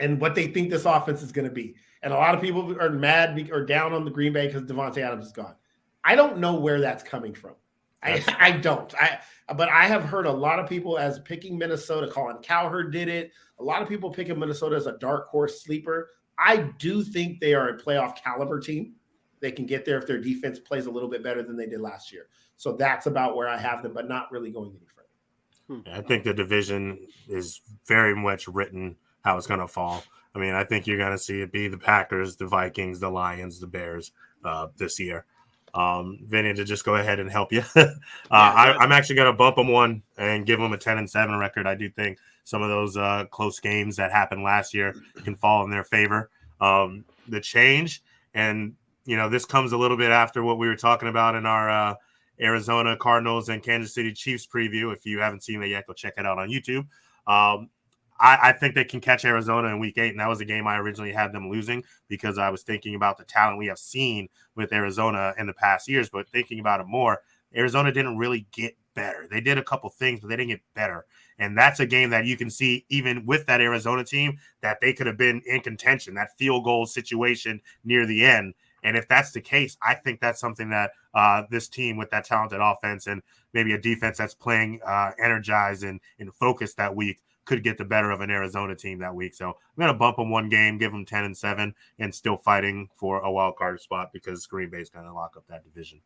and what they think this offense is going to be. And a lot of people are mad or down on the Green Bay because Devontae Adams is gone. I don't know where that's coming from. I don't. But I have heard a lot of people as picking Minnesota. Colin Cowherd did it. A lot of people picking Minnesota as a dark horse sleeper. I do think they are a playoff caliber team. They can get there if their defense plays a little bit better than they did last year. So that's about where I have them, but not really going any further. I think the division is very much written how it's going to fall. I mean, I think you're going to see it be the Packers, the Vikings, the Lions, the Bears this year. Vinny, to just go ahead and help you. I'm actually going to bump them one and give them a 10-7 record. I do think some of those close games that happened last year can fall in their favor. The change, and this comes a little bit after what we were talking about in our Arizona Cardinals and Kansas City Chiefs preview. If you haven't seen it yet, go check it out on YouTube. I think they can catch Arizona in week 8, and that was a game I originally had them losing because I was thinking about the talent we have seen with Arizona in the past years, but thinking about it more, Arizona didn't really get better. They did a couple things, but they didn't get better. And that's a game that you can see even with that Arizona team that they could have been in contention, that field goal situation near the end. And if that's the case, I think that's something that this team with that talented offense and maybe a defense that's playing energized and focused that week could get the better of an Arizona team that week. So I'm going to bump them one game, give them 10-7, and still fighting for a wild card spot because Green Bay is going to lock up that division.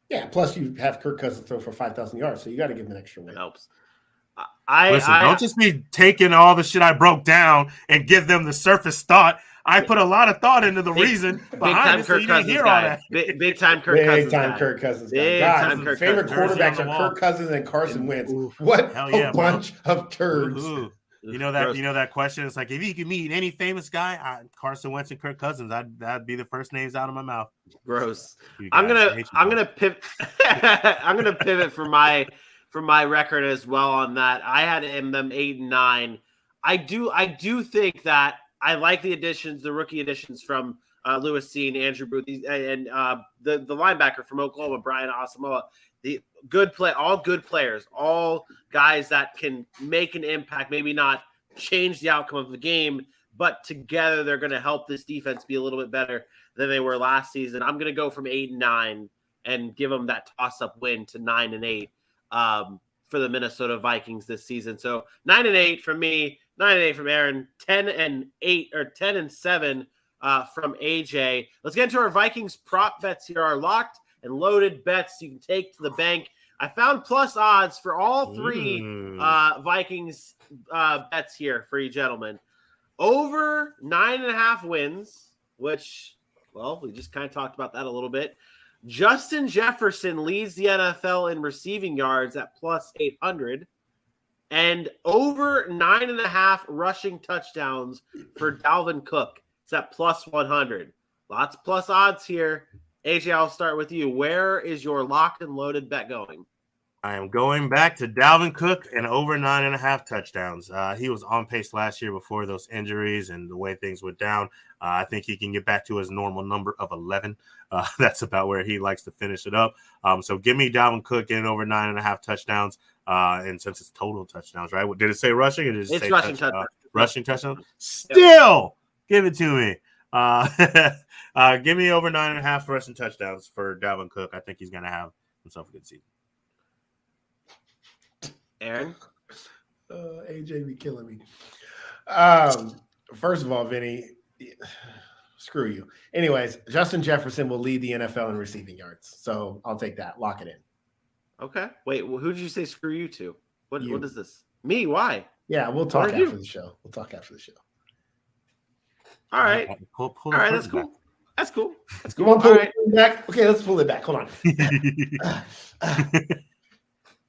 Yeah, plus you have Kirk Cousins throw for 5,000 yards, so you got to give him an extra win. It helps. Don't just be taking all the shit I broke down and give them the surface thought. I put a lot of thought into the reason behind it, so you didn't hear all that. Big time Kirk Cousins. Kirk Cousins. God, favorite quarterbacks are Kirk Cousins and Carson Wentz. What a bunch of turds. You know that question. It's like if you could meet any famous guy, Carson Wentz and Kirk Cousins, that'd be the first names out of my mouth. Gross. I'm gonna pivot. I'm gonna pivot for my record as well on that. I had them 8 and 9. I do think that I like the additions, the rookie additions from Lewis Cine, Andrew Booth, and the linebacker from Oklahoma, Brian Asamoah. The all good players, all guys that can make an impact, maybe not change the outcome of the game, but together they're going to help this defense be a little bit better than they were last season. I'm going to go from 8 and 9 and give them that toss-up win to 9 and 8 for the Minnesota Vikings this season. So 9 and 8 from me, 9 and 8 from Aaron, 10 and 8 or 10 and 7 from AJ. Let's get into our Vikings prop bets here. Our locked and loaded bets you can take to the bank. I found plus odds for all three Vikings bets here for you gentlemen. Over 9.5 wins, which, well, we just kind of talked about that a little bit. Justin Jefferson leads the NFL in receiving yards at plus 800. And over 9.5 rushing touchdowns for Dalvin Cook. It's at plus 100. Lots of plus odds here. AJ, I'll start with you. Where is your locked and loaded bet going? I am going back to Dalvin Cook and over 9.5 touchdowns. He was on pace last year before those injuries and the way things went down. I think he can get back to his normal number of 11. That's about where he likes to finish it up. So give me Dalvin Cook getting over 9.5 touchdowns. And since it's total touchdowns, right? Did it say rushing or did it say rushing touchdown? Rushing touchdown? Still, give it to me. Give me over 9.5 rushing touchdowns for Dalvin Cook. I think he's going to have himself a good season. Aaron? AJ be killing me. First of all, Vinny, screw you. Anyways, Justin Jefferson will lead the NFL in receiving yards. So I'll take that. Lock it in. Okay. Wait, who did you say screw you to? What is this? Me? Why? Yeah, we'll talk after the show. All right. Pull all right, that's cool. That's cool. That's cool. You want to pull it back? Okay, let's pull it back. Hold on.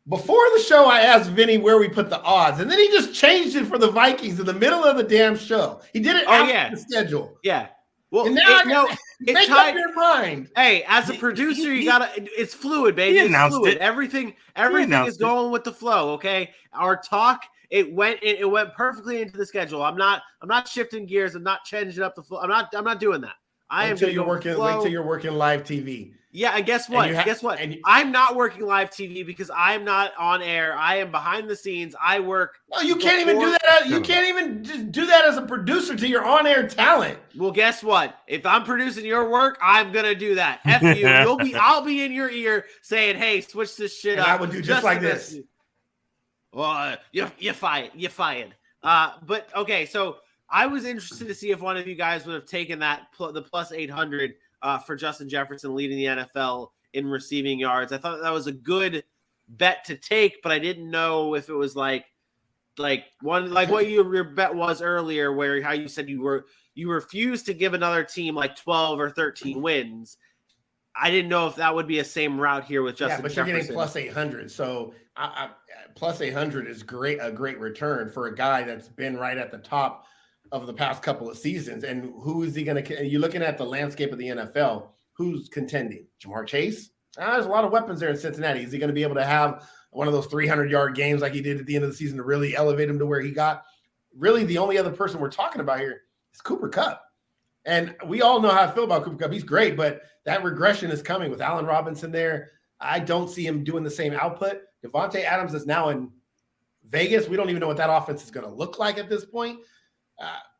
Before the show, I asked Vinny where we put the odds, and then he just changed it for the Vikings in the middle of the damn show. He did it after the schedule. Yeah. Well, and now make up your mind. Hey, as a producer, you gotta. It's fluid, baby. It's fluid. Everything is going with the flow. Okay, our talk. It went perfectly into the schedule. I'm not shifting gears. I'm not changing up the flow. I'm not doing that. Wait till you're working live TV. Yeah, and guess what? I'm not working live TV because I'm not on air. I am behind the scenes. I work. No, you can't even do that. You can't even just do that as a producer to your on-air talent. Well, guess what? If I'm producing your work, I'm gonna do that. F you. I'll be in your ear saying, "Hey, switch this shit up." I would do just like this. Well, you're fired. You're fired. But okay, so I was interested to see if one of you guys would have taken the plus 800 for Justin Jefferson leading the NFL in receiving yards. I thought that was a good bet to take, but I didn't know if it was like what your bet was earlier, where how you said you refused to give another team like 12 or 13 wins. I didn't know if that would be a same route here with Justin Jefferson. You're getting plus 800. So plus 800 is a great return for a guy that's been right at the top of the past couple of seasons. And who is he going to – you're looking at the landscape of the NFL. Who's contending? Jamar Chase? There's a lot of weapons there in Cincinnati. Is he going to be able to have one of those 300-yard games like he did at the end of the season to really elevate him to where he got? Really, the only other person we're talking about here is Cooper Kupp. And we all know how I feel about Cooper Kupp. He's great, but that regression is coming with Allen Robinson there. I don't see him doing the same output. Devontae Adams is now in Vegas. We don't even know what that offense is going to look like at this point.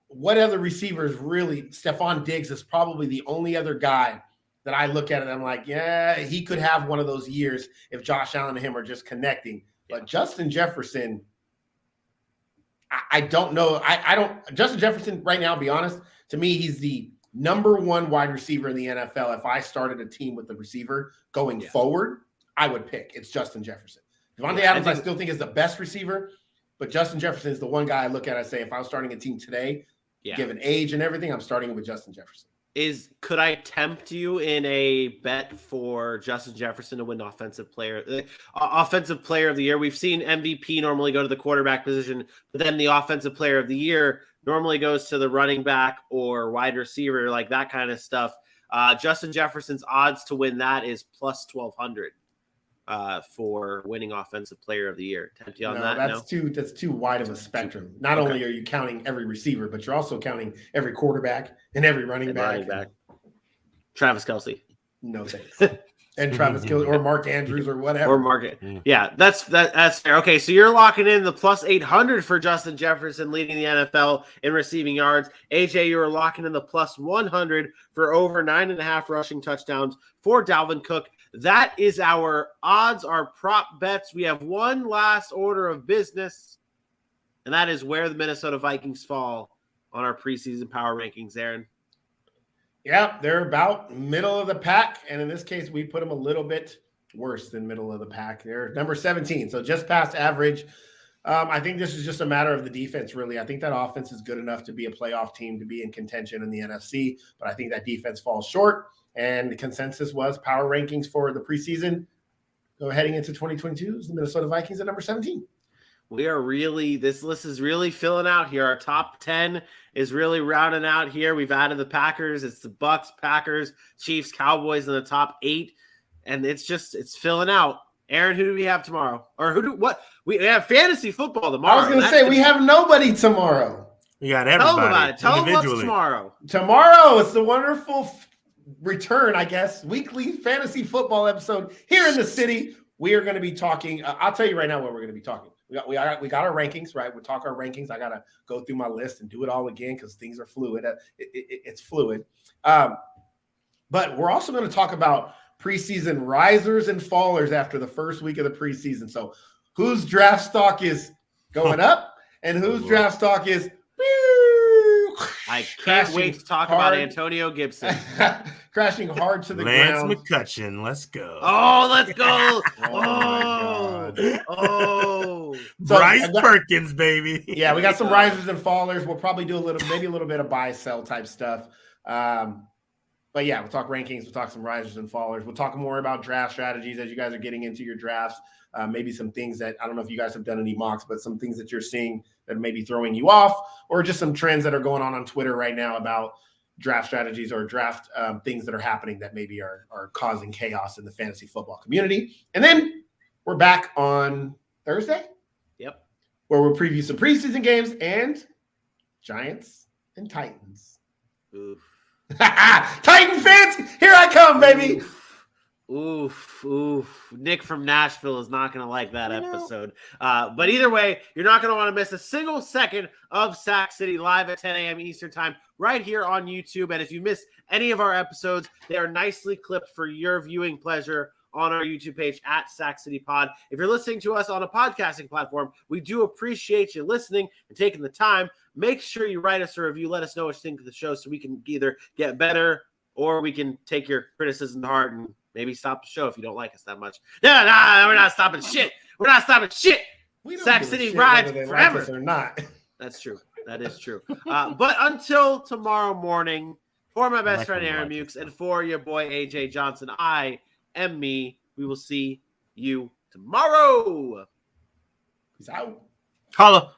What other receivers really? Stephon Diggs is probably the only other guy that I look at and I'm like, yeah, he could have one of those years if Josh Allen and him are just connecting. But Justin Jefferson, I don't know. Justin Jefferson right now, to be honest, to me, he's the number one wide receiver in the NFL. If I started a team with the receiver going forward, I would pick. It's Justin Jefferson. Devontae Adams, I still think is the best receiver, but Justin Jefferson is the one guy I look at. I say, if I was starting a team today, given age and everything, I'm starting with Justin Jefferson. could I tempt you in a bet for Justin Jefferson to win offensive player of the year? We've seen MVP normally go to the quarterback position, but then the offensive player of the year normally goes to the running back or wide receiver, like that kind of stuff. Justin Jefferson's odds to win that is plus 1,200 for winning offensive player of the year. Tempt you on that? That's too wide of a spectrum. Not only are you counting every receiver, but you're also counting every quarterback and every running back. Travis Kelce. No thanks. And Travis Kelce or Mark Andrews or whatever. Or Mark. Yeah, that's fair. Okay, so you're locking in the plus 800 for Justin Jefferson leading the NFL in receiving yards. AJ, you were locking in the plus 100 for over 9.5 rushing touchdowns for Dalvin Cook. That is our odds, our prop bets. We have one last order of business, and that is where the Minnesota Vikings fall on our preseason power rankings, Aaron. Yeah, they're about middle of the pack, and in this case, we put them a little bit worse than middle of the pack. They're number 17, so just past average. I think this is just a matter of the defense, really. I think that offense is good enough to be a playoff team, to be in contention in the NFC, but I think that defense falls short. And the consensus was power rankings for the preseason heading into 2022 is the Minnesota Vikings at number 17. This list is really filling out here. Our top 10 is really rounding out here. We've added the Packers. It's the Bucks, Packers, Chiefs, Cowboys in the top 8. And it's filling out. Aaron, who do we have tomorrow? We have fantasy football tomorrow. I was going to say, we have nobody tomorrow. We got everybody. Tell them about it. Tell them what's tomorrow. Tomorrow is the wonderful return, I guess, weekly fantasy football episode here in the city. We are going to be talking. I'll tell you right now what we're going to be talking. We got our rankings, right? We'll talk our rankings. I got to go through my list and do it all again because things are fluid. It's fluid. But we're also going to talk about preseason risers and fallers after the first week of the preseason. So whose draft stock is going up and whose draft stock is I can't wait to talk about Antonio Gibson. Crashing hard to the Lance ground. McCutcheon, let's go. Oh, let's go. Bryce Perkins, baby. Yeah, we got some risers and fallers. We'll probably do a little bit of buy sell type stuff. But yeah, we'll talk rankings. We'll talk some risers and fallers. We'll talk more about draft strategies as you guys are getting into your drafts. Maybe some things that I don't know if you guys have done any mocks, but some things that you're seeing that may be throwing you off, or just some trends that are going on Twitter right now about draft strategies or draft things that are happening that maybe are causing chaos in the fantasy football community. And then we're back on Thursday. Yep. Where we'll preview some preseason games and Giants and Titans. Oof. Titan fans, here I come, baby. Oof. Nick from Nashville is not going to like that episode. But either way, you're not going to want to miss a single second of Sac City live at 10 a.m. Eastern time right here on YouTube. And if you miss any of our episodes, they are nicely clipped for your viewing pleasure on our YouTube page at Sac City Pod. If you're listening to us on a podcasting platform, we do appreciate you listening and taking the time. Make sure you write us a review. Let us know what you think of the show so we can either get better or we can take your criticism to heart and maybe stop the show if you don't like us that much. No, we're not stopping shit. We're not stopping shit. Sac City rides forever. Like or not. That's true. That is true. But until tomorrow morning, for my best friend Aaron Mukes and for your boy AJ Johnson, I am me. We will see you tomorrow. Peace out. Holla.